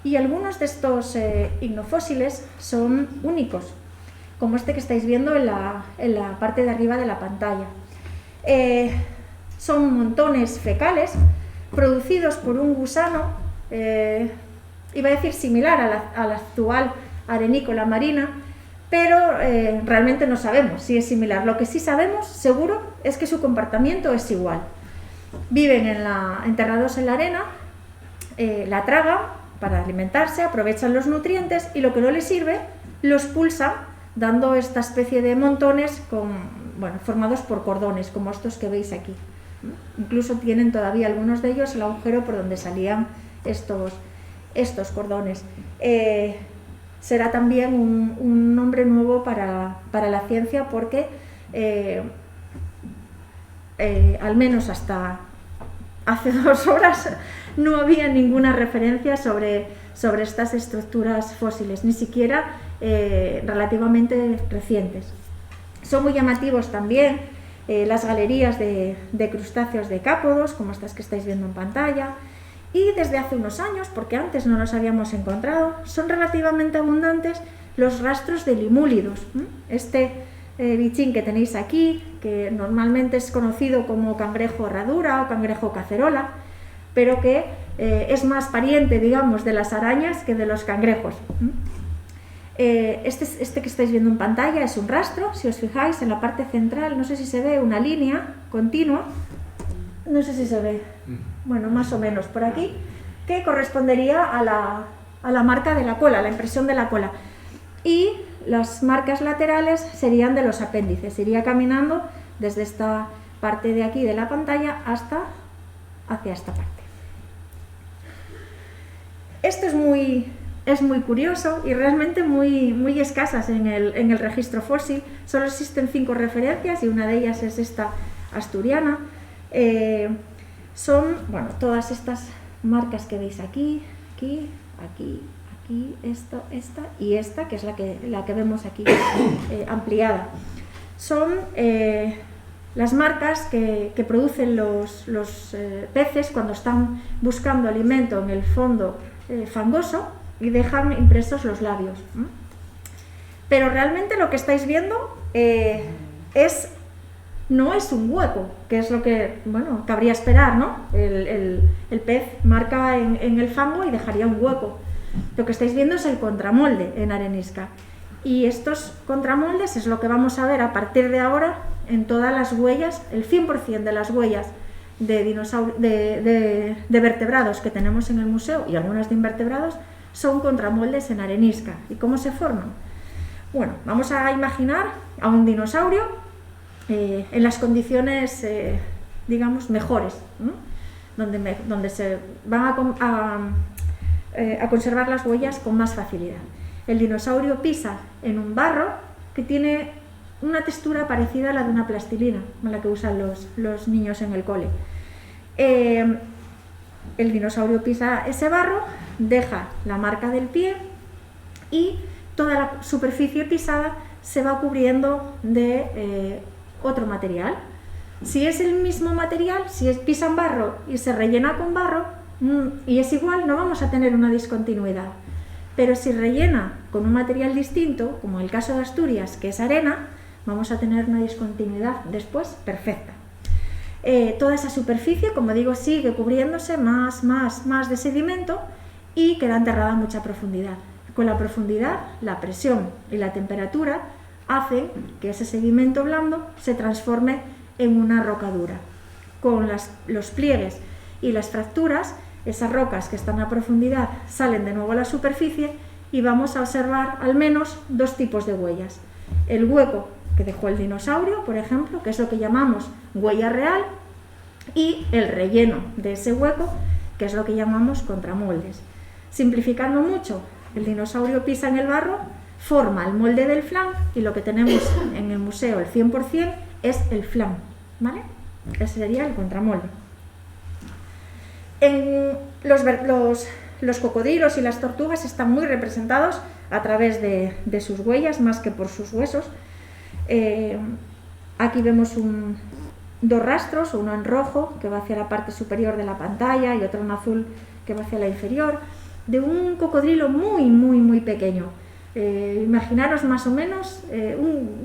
Y algunos de estos ignofósiles son únicos, como este que estáis viendo en la parte de arriba de la pantalla. Son montones fecales producidos por un gusano, iba a decir similar a la actual arenícola marina, pero realmente no sabemos si es similar. Lo que sí sabemos, seguro, es que su comportamiento es igual. Viven enterrados en la arena, la tragan para alimentarse, aprovechan los nutrientes y lo que no les sirve los pulsan, dando esta especie de montones formados por cordones, como estos que veis aquí. Incluso tienen todavía algunos de ellos el agujero por donde salían estos cordones. Será también un nombre nuevo para la ciencia, porque al menos hasta hace 2 horas no había ninguna referencia sobre estas estructuras fósiles, ni siquiera relativamente recientes. Son muy llamativos también las galerías de crustáceos decápodos, como estas que estáis viendo en pantalla, y desde hace unos años, porque antes no los habíamos encontrado, son relativamente abundantes los rastros de limúlidos. Este bichín que tenéis aquí, que normalmente es conocido como cangrejo herradura o cangrejo cacerola, pero que es más pariente, digamos, de las arañas que de los cangrejos. Este que estáis viendo en pantalla es un rastro. Si os fijáis en la parte central, no sé si se ve una línea continua, no sé si se ve, bueno, más o menos por aquí, que correspondería a la marca de la cola, la impresión de la cola, y las marcas laterales serían de los apéndices. Iría caminando desde esta parte de aquí de la pantalla hacia esta parte. Esto es muy curioso y realmente muy escasas en el registro fósil. Solo existen 5 referencias y una de ellas es esta asturiana. Son todas estas marcas que veis aquí, esta y esta, que es la que vemos aquí ampliada. Son las marcas que producen los peces cuando están buscando alimento en el fondo fangoso y dejan impresos los labios. Pero realmente lo que estáis viendo no es un hueco, que es lo que cabría esperar, ¿no? El pez marca en el fango y dejaría un hueco. Lo que estáis viendo es el contramolde en arenisca. Y estos contramoldes es lo que vamos a ver a partir de ahora en todas las huellas. El 100% de las huellas de vertebrados que tenemos en el museo, y algunas de invertebrados, son contramoldes en arenisca. ¿Y cómo se forman? Bueno, vamos a imaginar a un dinosaurio en las condiciones, digamos, mejores, ¿no? donde se van a conservar las huellas con más facilidad. El dinosaurio pisa en un barro que tiene una textura parecida a la de una plastilina, la que usan los niños en el cole. El dinosaurio pisa ese barro, deja la marca del pie y toda la superficie pisada se va cubriendo de otro material. Si es el mismo material, si pisan barro y se rellena con barro y es igual, no vamos a tener una discontinuidad. Pero si rellena con un material distinto, como el caso de Asturias, que es arena, vamos a tener una discontinuidad después perfecta. Toda esa superficie, como digo, sigue cubriéndose más de sedimento y queda enterrada a mucha profundidad. Con la profundidad, la presión y la temperatura hacen que ese sedimento blando se transforme en una roca dura. Con los pliegues y las fracturas, esas rocas que están a profundidad salen de nuevo a la superficie y vamos a observar al menos 2 tipos de huellas. El hueco que dejó el dinosaurio, por ejemplo, que es lo que llamamos huella real, y el relleno de ese hueco, que es lo que llamamos contramoldes. Simplificando mucho, el dinosaurio pisa en el barro, forma el molde del flan y lo que tenemos en el museo, el 100%, es el flan, ¿vale? Ese sería el contramolde. Los cocodrilos y las tortugas están muy representados a través de sus huellas, más que por sus huesos. Aquí vemos dos rastros, uno en rojo que va hacia la parte superior de la pantalla y otro en azul que va hacia la inferior, de un cocodrilo muy pequeño. Imaginaros más o menos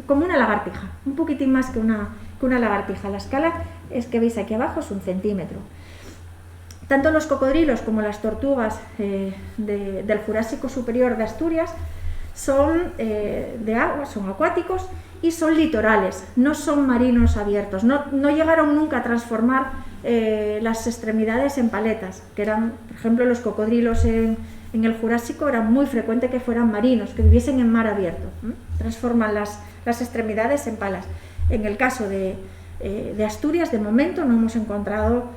como una lagartija, un poquitín más que una lagartija. La escala es que veis aquí abajo es 1 centímetro. Tanto los cocodrilos como las tortugas del Jurásico Superior de Asturias son de agua, son acuáticos y son litorales, no son marinos abiertos. No llegaron nunca a transformar las extremidades en paletas, que eran, por ejemplo, los cocodrilos en el Jurásico era muy frecuente que fueran marinos, que viviesen en mar abierto. Transforman las extremidades en palas. En el caso de Asturias, de momento no hemos encontrado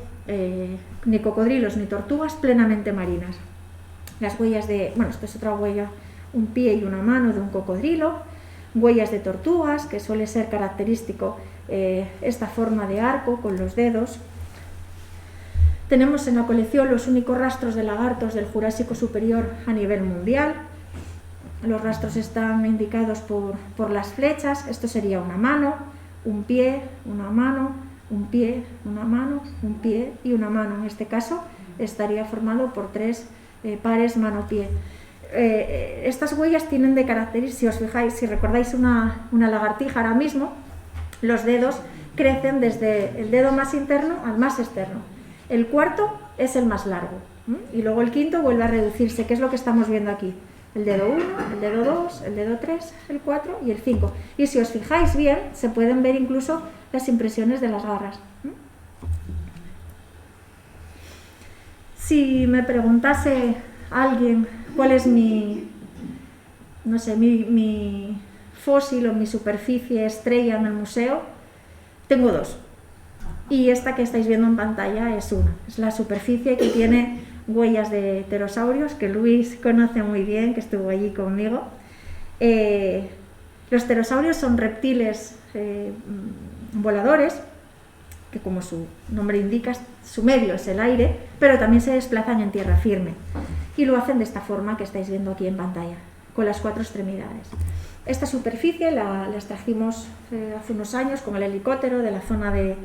ni cocodrilos ni tortugas plenamente marinas. Las huellas esto es otra huella, un pie y una mano de un cocodrilo, huellas de tortugas, que suele ser característico esta forma de arco con los dedos. Tenemos en la colección los únicos rastros de lagartos del Jurásico Superior a nivel mundial. Los rastros están indicados por las flechas. Esto sería una mano, un pie, una mano, un pie, una mano, un pie y una mano. En este caso estaría formado por 3 pares mano-pie. Estas huellas tienen de características, si os fijáis, si recordáis una lagartija ahora mismo, los dedos crecen desde el dedo más interno al más externo. El cuarto es el más largo y luego el quinto vuelve a reducirse, que es lo que estamos viendo aquí. El dedo 1, el dedo 2, el dedo 3, el 4 y el 5. Y si os fijáis bien, se pueden ver incluso las impresiones de las garras. Si me preguntase alguien cuál es mi fósil o mi superficie estrella en el museo, tengo 2. Y esta que estáis viendo en pantalla es una. Es la superficie que tiene huellas de pterosaurios, que Luis conoce muy bien, que estuvo allí conmigo. Los pterosaurios son reptiles voladores, que como su nombre indica, su medio es el aire, pero también se desplazan en tierra firme. Y lo hacen de esta forma que estáis viendo aquí en pantalla, con las 4 extremidades. Esta superficie la extrajimos hace unos años con el helicóptero de la zona de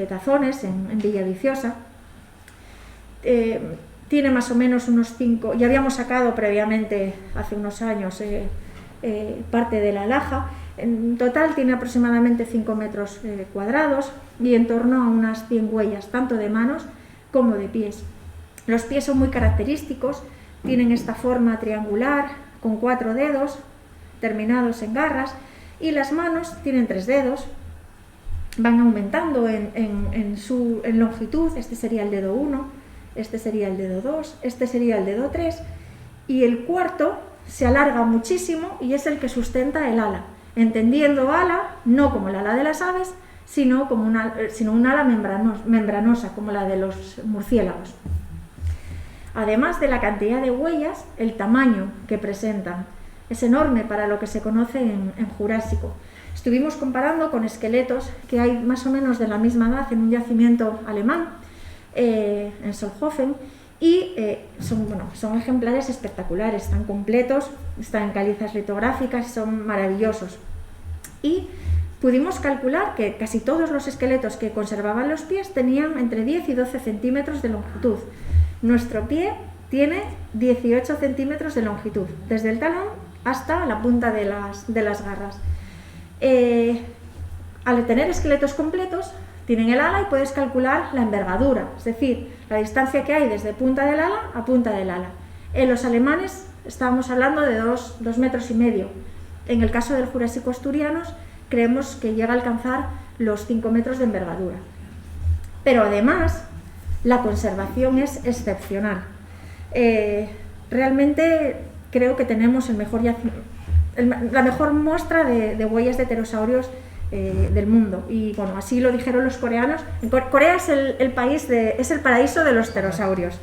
Tazones, en Villaviciosa. Tiene más o menos unos 5, ya habíamos sacado previamente, hace unos años, parte de la laja. En total tiene aproximadamente 5 metros cuadrados y en torno a unas 100 huellas, tanto de manos como de pies. Los pies son muy característicos, tienen esta forma triangular con 4 dedos terminados en garras, y las manos tienen 3 dedos, van aumentando en longitud. Este sería el dedo 1, este sería el dedo 2, este sería el dedo 3, y el cuarto se alarga muchísimo y es el que sustenta el ala, entendiendo ala no como el ala de las aves, sino un ala membranosa, como la de los murciélagos. Además de la cantidad de huellas, el tamaño que presentan es enorme para lo que se conoce en Jurásico. Estuvimos comparando con esqueletos que hay más o menos de la misma edad en un yacimiento alemán, en Solhofen, y son ejemplares espectaculares, están completos, están en calizas litográficas, son maravillosos. Y pudimos calcular que casi todos los esqueletos que conservaban los pies tenían entre 10 y 12 centímetros de longitud. Nuestro pie tiene 18 centímetros de longitud, desde el talón hasta la punta de las garras. Al tener esqueletos completos, tienen el ala y puedes calcular la envergadura, es decir, la distancia que hay desde punta del ala a punta del ala. En los alemanes estábamos hablando de 2 metros y medio. En el caso del Jurásico asturiano, creemos que llega a alcanzar los 5 metros de envergadura. Pero además, la conservación es excepcional. Realmente creo que tenemos la mejor muestra de huellas de pterosaurios del mundo, y bueno, así lo dijeron los coreanos. Corea es el paraíso de los pterosaurios.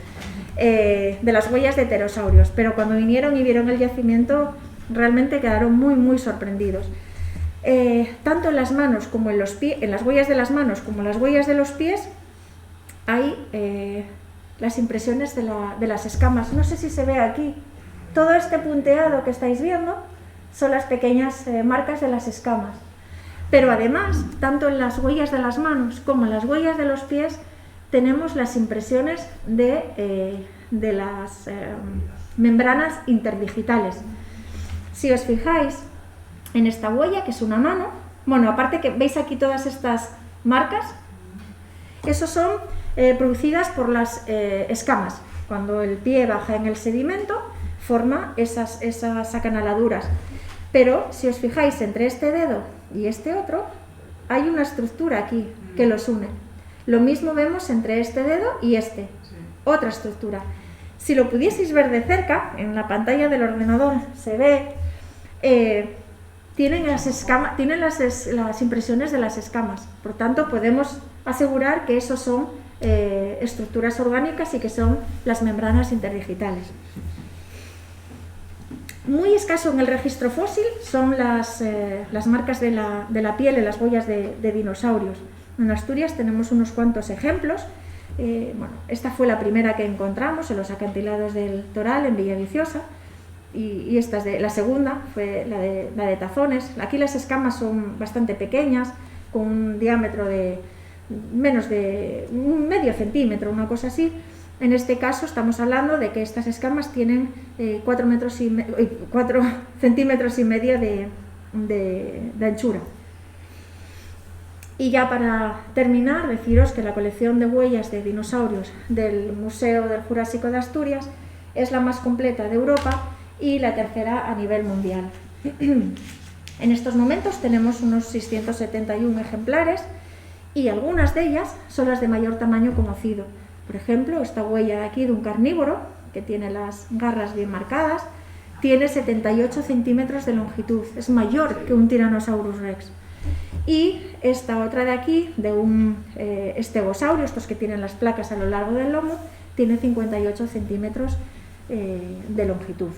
de las huellas de pterosaurios, pero cuando vinieron y vieron el yacimiento realmente quedaron muy sorprendidos. Tanto en las manos como en los pies, en las huellas de las manos como en las huellas de los pies hay las impresiones de las escamas. No sé si se ve aquí, todo este punteado que estáis viendo son las pequeñas marcas de las escamas. Pero además, tanto en las huellas de las manos como en las huellas de los pies, tenemos las impresiones de las membranas interdigitales. Si os fijáis en esta huella, que es una mano, bueno, aparte que veis aquí todas estas marcas, esos son producidas por las escamas. Cuando el pie baja en el sedimento, forma esas acanaladuras. Pero si os fijáis entre este dedo y este otro, hay una estructura aquí que los une. Lo mismo vemos entre este dedo y este, otra estructura. Si lo pudieseis ver de cerca, en la pantalla del ordenador se ve, tienen las impresiones de las escamas. Por tanto, podemos asegurar que esos son estructuras orgánicas y que son las membranas interdigitales. Muy escaso en el registro fósil son las marcas de la piel en las huellas de dinosaurios. En Asturias tenemos unos cuantos ejemplos. Bueno, esta fue la primera que encontramos en los acantilados del Toral, en Villaviciosa, y esta es la segunda, fue la de Tazones. Aquí las escamas son bastante pequeñas, con un diámetro de menos de medio centímetro, una cosa así. En este caso estamos hablando de que estas escamas tienen 4 centímetros y medio de anchura. Y ya para terminar, deciros que la colección de huellas de dinosaurios del Museo del Jurásico de Asturias es la más completa de Europa y la tercera a nivel mundial. En estos momentos tenemos unos 671 ejemplares y algunas de ellas son las de mayor tamaño conocido. Por ejemplo, esta huella de aquí de un carnívoro, que tiene las garras bien marcadas, tiene 78 centímetros de longitud, es mayor que un Tyrannosaurus Rex. Y esta otra de aquí, de un estegosaurio, estos que tienen las placas a lo largo del lomo, tiene 58 centímetros de longitud.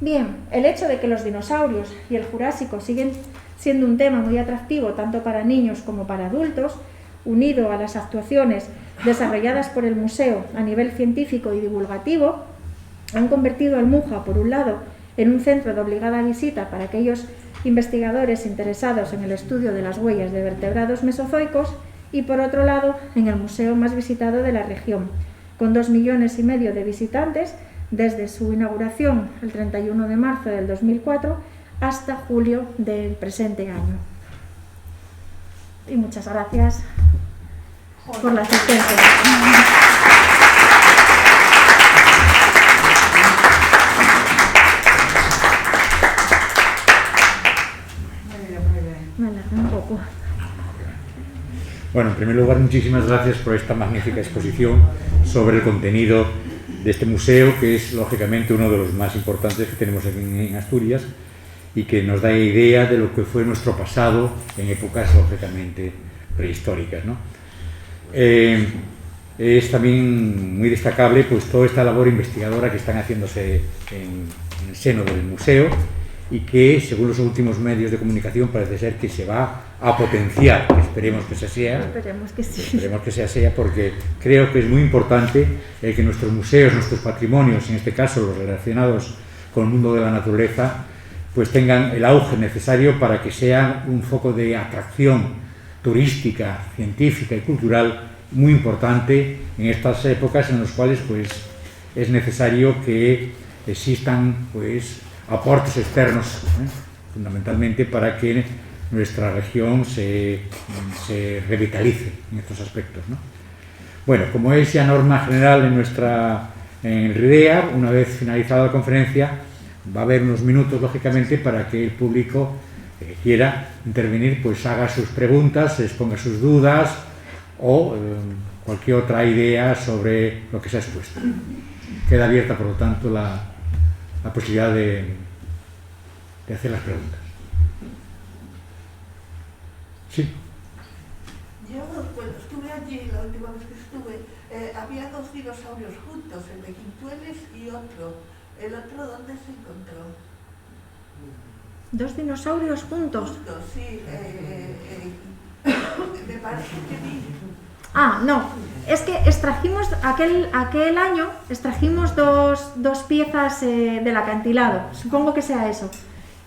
Bien, el hecho de que los dinosaurios y el Jurásico siguen siendo un tema muy atractivo tanto para niños como para adultos, unido a las actuaciones desarrolladas por el museo a nivel científico y divulgativo, han convertido al Muja, por un lado, en un centro de obligada visita para aquellos investigadores interesados en el estudio de las huellas de vertebrados mesozoicos y, por otro lado, en el museo más visitado de la región, con 2,5 millones de visitantes desde su inauguración el 31 de marzo del 2004 hasta julio del presente año. Y muchas gracias por la asistencia. Me alargué un poco. Bueno, en primer lugar, muchísimas gracias por esta magnífica exposición sobre el contenido de este museo, que es lógicamente uno de los más importantes que tenemos aquí en Asturias y que nos da idea de lo que fue nuestro pasado en épocas lógicamente prehistóricas, ¿no? Es también muy destacable pues toda esta labor investigadora que están haciéndose en el seno del museo y que, según los últimos medios de comunicación, parece ser que se va a potenciar. Esperemos que se sea. Esperemos que sí. Esperemos que sea, porque creo que es muy importante que nuestros museos, nuestros patrimonios, en este caso los relacionados con el mundo de la naturaleza, pues tengan el auge necesario para que sean un foco de atracción turística, científica y cultural muy importante en estas épocas en las cuales pues es necesario que existan pues aportes externos, fundamentalmente para que nuestra región se revitalice en estos aspectos, ¿no? Bueno, como es ya norma general en el RIDEA, una vez finalizada la conferencia, va a haber unos minutos, lógicamente, para que el público que quiera intervenir, pues haga sus preguntas, exponga sus dudas o cualquier otra idea sobre lo que se ha expuesto. Queda abierta, por lo tanto, la posibilidad de hacer las preguntas. Sí. Yo, cuando estuve allí, la última vez que estuve, había dos dinosaurios juntos, el de Quintueles y otro. ¿El otro dónde se encontró? ¿Dos dinosaurios juntos? Juntos, sí. Me parece que vi. Ah, no. Es que extrajimos, aquel año, extrajimos dos piezas del acantilado. Supongo que sea eso.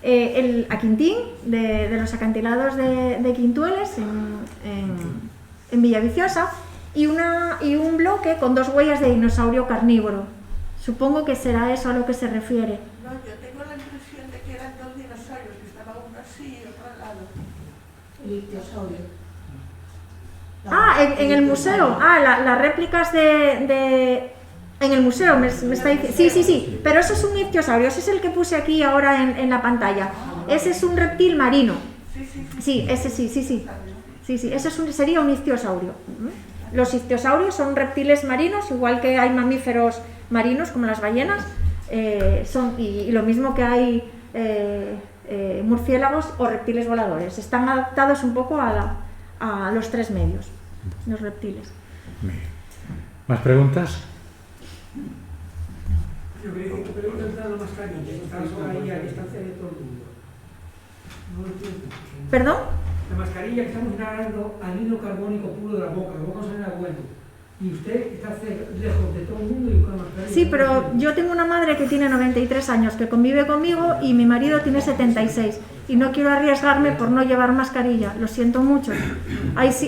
El Aquintín, de los acantilados de Quintueles, en Villaviciosa, y un bloque con dos huellas de dinosaurio carnívoro. Supongo que será eso a lo que se refiere. No, yo tengo la impresión de que eran dos dinosaurios, que estaba uno así y otro al lado. El ictiosaurio. En el museo. Las réplicas en el museo, me está diciendo. Sí, pero eso es un ictiosaurio, ese es el que puse aquí ahora en la pantalla. Ese es un reptil marino. Sí, ese sí. Sí, ese sería un ictiosaurio. Los ictiosaurios son reptiles marinos, igual que hay mamíferos marinos como las ballenas, y lo mismo que hay murciélagos o reptiles voladores. Están adaptados un poco a los tres medios, los reptiles. ¿Más preguntas? Yo creo que preguntar la mascarilla, estás ahí a distancia de todo el mundo. No lo entiendo. ¿Perdón? La mascarilla que estamos inhalando anhídrido carbónico puro de la boca no será bueno. Y usted está lejos de todo el mundo y con la mascarilla. Sí, pero yo tengo una madre que tiene 93 años, que convive conmigo, y mi marido tiene 76. Y no quiero arriesgarme por no llevar mascarilla. Lo siento mucho.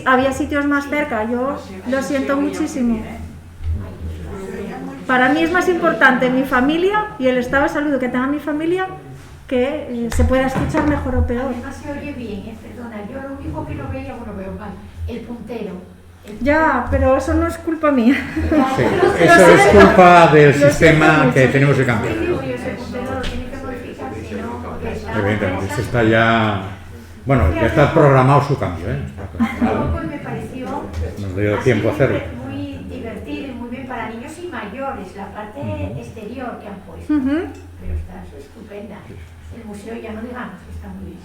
Había sitios más cerca, yo lo siento muchísimo. Para mí es más importante mi familia y el estado de salud que tenga mi familia, que se pueda escuchar mejor o peor. No se oye bien, perdona. Yo lo único que no veía, veo mal, el puntero. Ya, pero eso no es culpa mía. Sí, eso es culpa del sistema que tenemos que cambiar. Evidentemente, se está ya... Bueno, ya está programado su cambio, ¿eh? Pues me pareció... Nos dio tiempo a hacerlo. Muy divertido y muy bien para niños y mayores, la parte exterior que han puesto. Pero está estupenda. El museo ya no digamos que está muy bien.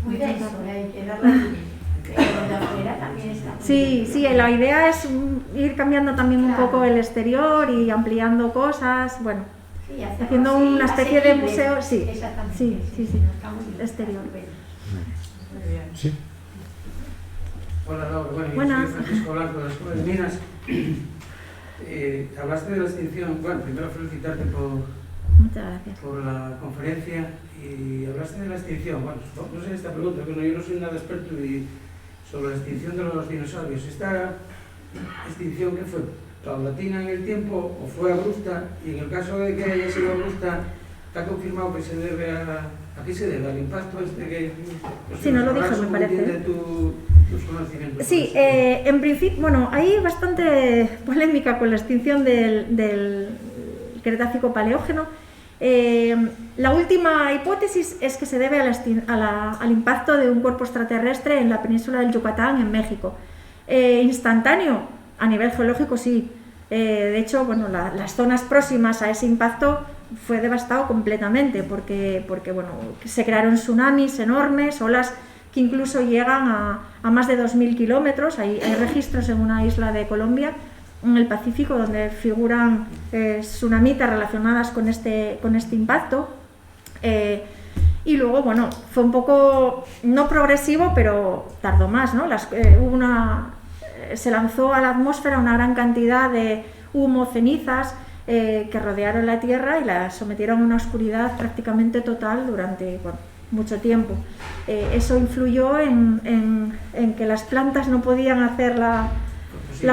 Muy denso, hay que darle... Pero de afuera también está muy bien. Sí, la idea es ir cambiando también un poco el exterior y ampliando cosas, bueno, Sí, haciendo una especie de museo, sí, Exactamente. sí, Está muy bien. exterior. Sí. Hola, Laura. Bueno, Buenas. yo soy Francisco Blanco de la Escuela de Minas. Hablaste de la extinción. Bueno, primero felicitarte Muchas gracias. por la conferencia y hablaste de la extinción. Bueno, no sé esta pregunta, pero yo no soy nada experto sobre la extinción de los dinosaurios. ¿Esta extinción qué fue? ¿Paulatina en el tiempo o fue abrupta? Y en el caso de que haya sido abrupta, ¿está confirmado que se debe a qué se debe? ¿Al impacto que... Sí, no lo dijo, me parece. Tus conocimientos. Sí, en principio, bueno, hay bastante polémica con la extinción del Cretácico Paleógeno. La última hipótesis es que se debe al impacto de un cuerpo extraterrestre en la península del Yucatán, en México. Instantáneo, a nivel geológico sí. De hecho, bueno, las zonas próximas a ese impacto fue devastado completamente porque bueno, se crearon tsunamis enormes, olas que incluso llegan a más de 2.000 kilómetros. Hay registros en una isla de Colombia, en el Pacífico, donde figuran tsunamitas relacionadas con este impacto. Y luego, bueno, fue un poco, no progresivo, pero tardó más, ¿no? Se lanzó a la atmósfera una gran cantidad de humo, cenizas, que rodearon la Tierra y la sometieron a una oscuridad prácticamente total durante mucho tiempo. Eso influyó en que las plantas no podían hacer la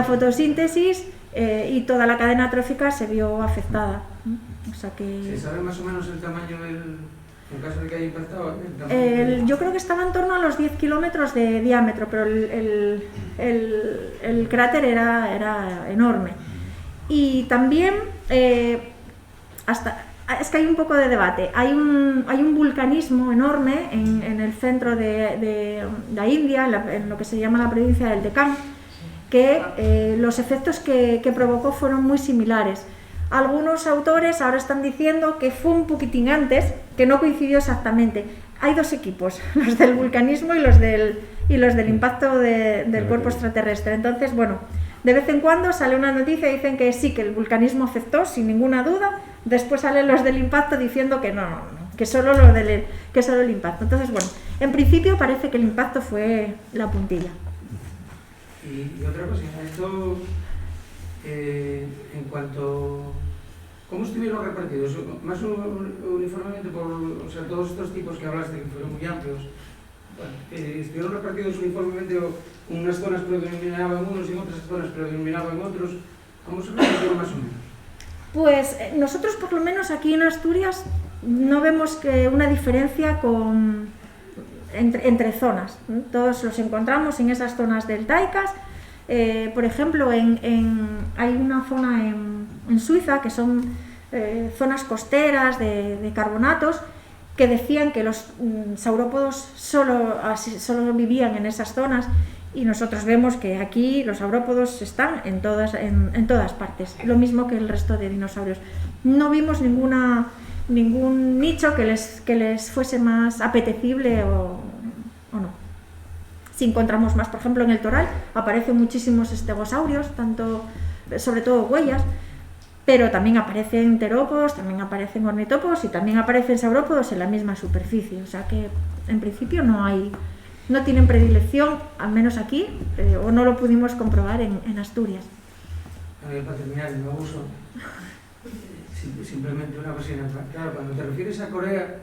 fotosíntesis y toda la cadena trófica se vio afectada. O sea que... ¿Se sabe más o menos el tamaño en caso de que haya impactado? Yo creo que estaba en torno a los 10 kilómetros de diámetro, pero el cráter era enorme. Y también, es que hay un poco de debate. Hay un vulcanismo enorme en el centro de la India, en lo que se llama la provincia del Deccan, que los efectos que provocó fueron muy similares. Algunos autores ahora están diciendo que fue un poquitín antes, que no coincidió exactamente. Hay dos equipos, los del vulcanismo y los del impacto del cuerpo extraterrestre. Entonces, bueno, De vez en cuando sale una noticia y dicen que sí, que el vulcanismo afectó, sin ninguna duda. Después salen los del impacto diciendo que no, que solo el impacto. Entonces, bueno, en principio parece que el impacto fue la puntilla. Y otra cosa, esto, en cuanto... ¿Cómo estuvieron repartidos? Más uniformemente por, o sea, todos estos tipos que hablaste, que fueron muy amplios, ¿estuvieron repartidos uniformemente o unas zonas predominaban unos y en otras zonas predominaban otros? ¿Cómo se repartieron más o menos? Pues nosotros, por lo menos aquí en Asturias, no vemos que una diferencia entre zonas. Todos los encontramos en esas zonas deltaicas. Por ejemplo, hay una zona en Suiza que son zonas costeras de carbonatos, que decían que los saurópodos solo vivían en esas zonas, y nosotros vemos que aquí los saurópodos están en todas partes, lo mismo que el resto de dinosaurios. No vimos ningún nicho que les fuese más apetecible o no. Si encontramos más, por ejemplo, en el Toral aparecen muchísimos estegosaurios, sobre todo huellas, pero también aparecen terópodos, también aparecen ornitópodos y también aparecen saurópodos en la misma superficie. O sea que en principio no tienen predilección, al menos aquí, o no lo pudimos comprobar en Asturias. Para terminar, me abuso simplemente una cosina. Claro, cuando te refieres a Corea,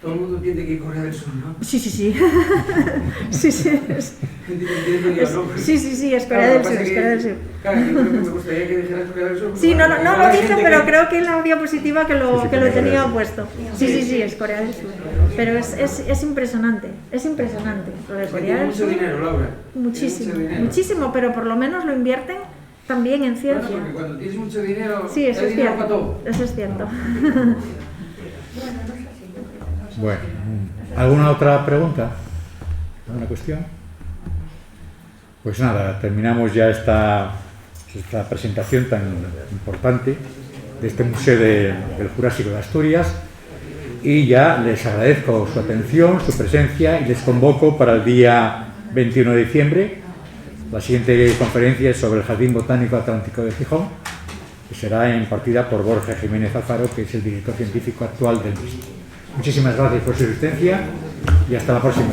todo el mundo entiende que es Corea del Sur, ¿no? Sí. Sí, es Corea del Sur. Claro, yo creo que me gustaría que dijeras Corea del Sur. Sí, no lo dije, pero creo que en la diapositiva que lo tenía puesto. Sí, es Corea del Sur. Pero es impresionante, lo de Corea del Sur. Mucho dinero, Laura. Muchísimo, pero por lo menos lo invierten también en ciencia. Bueno, porque cuando tienes mucho dinero, sí, eso hay es dinero cierto. para todo. Eso es cierto. Bueno, ¿alguna otra pregunta? ¿Alguna cuestión? Pues nada, terminamos ya esta presentación tan importante de este Museo del Jurásico de Asturias, y ya les agradezco su atención, su presencia, y les convoco para el día 21 de diciembre. La siguiente conferencia es sobre el Jardín Botánico Atlántico de Gijón, que será impartida por Borja Jiménez Alfaro, que es el director científico actual del mismo. Muchísimas gracias por su asistencia y hasta la próxima.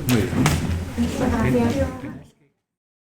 Muy bien. Gracias.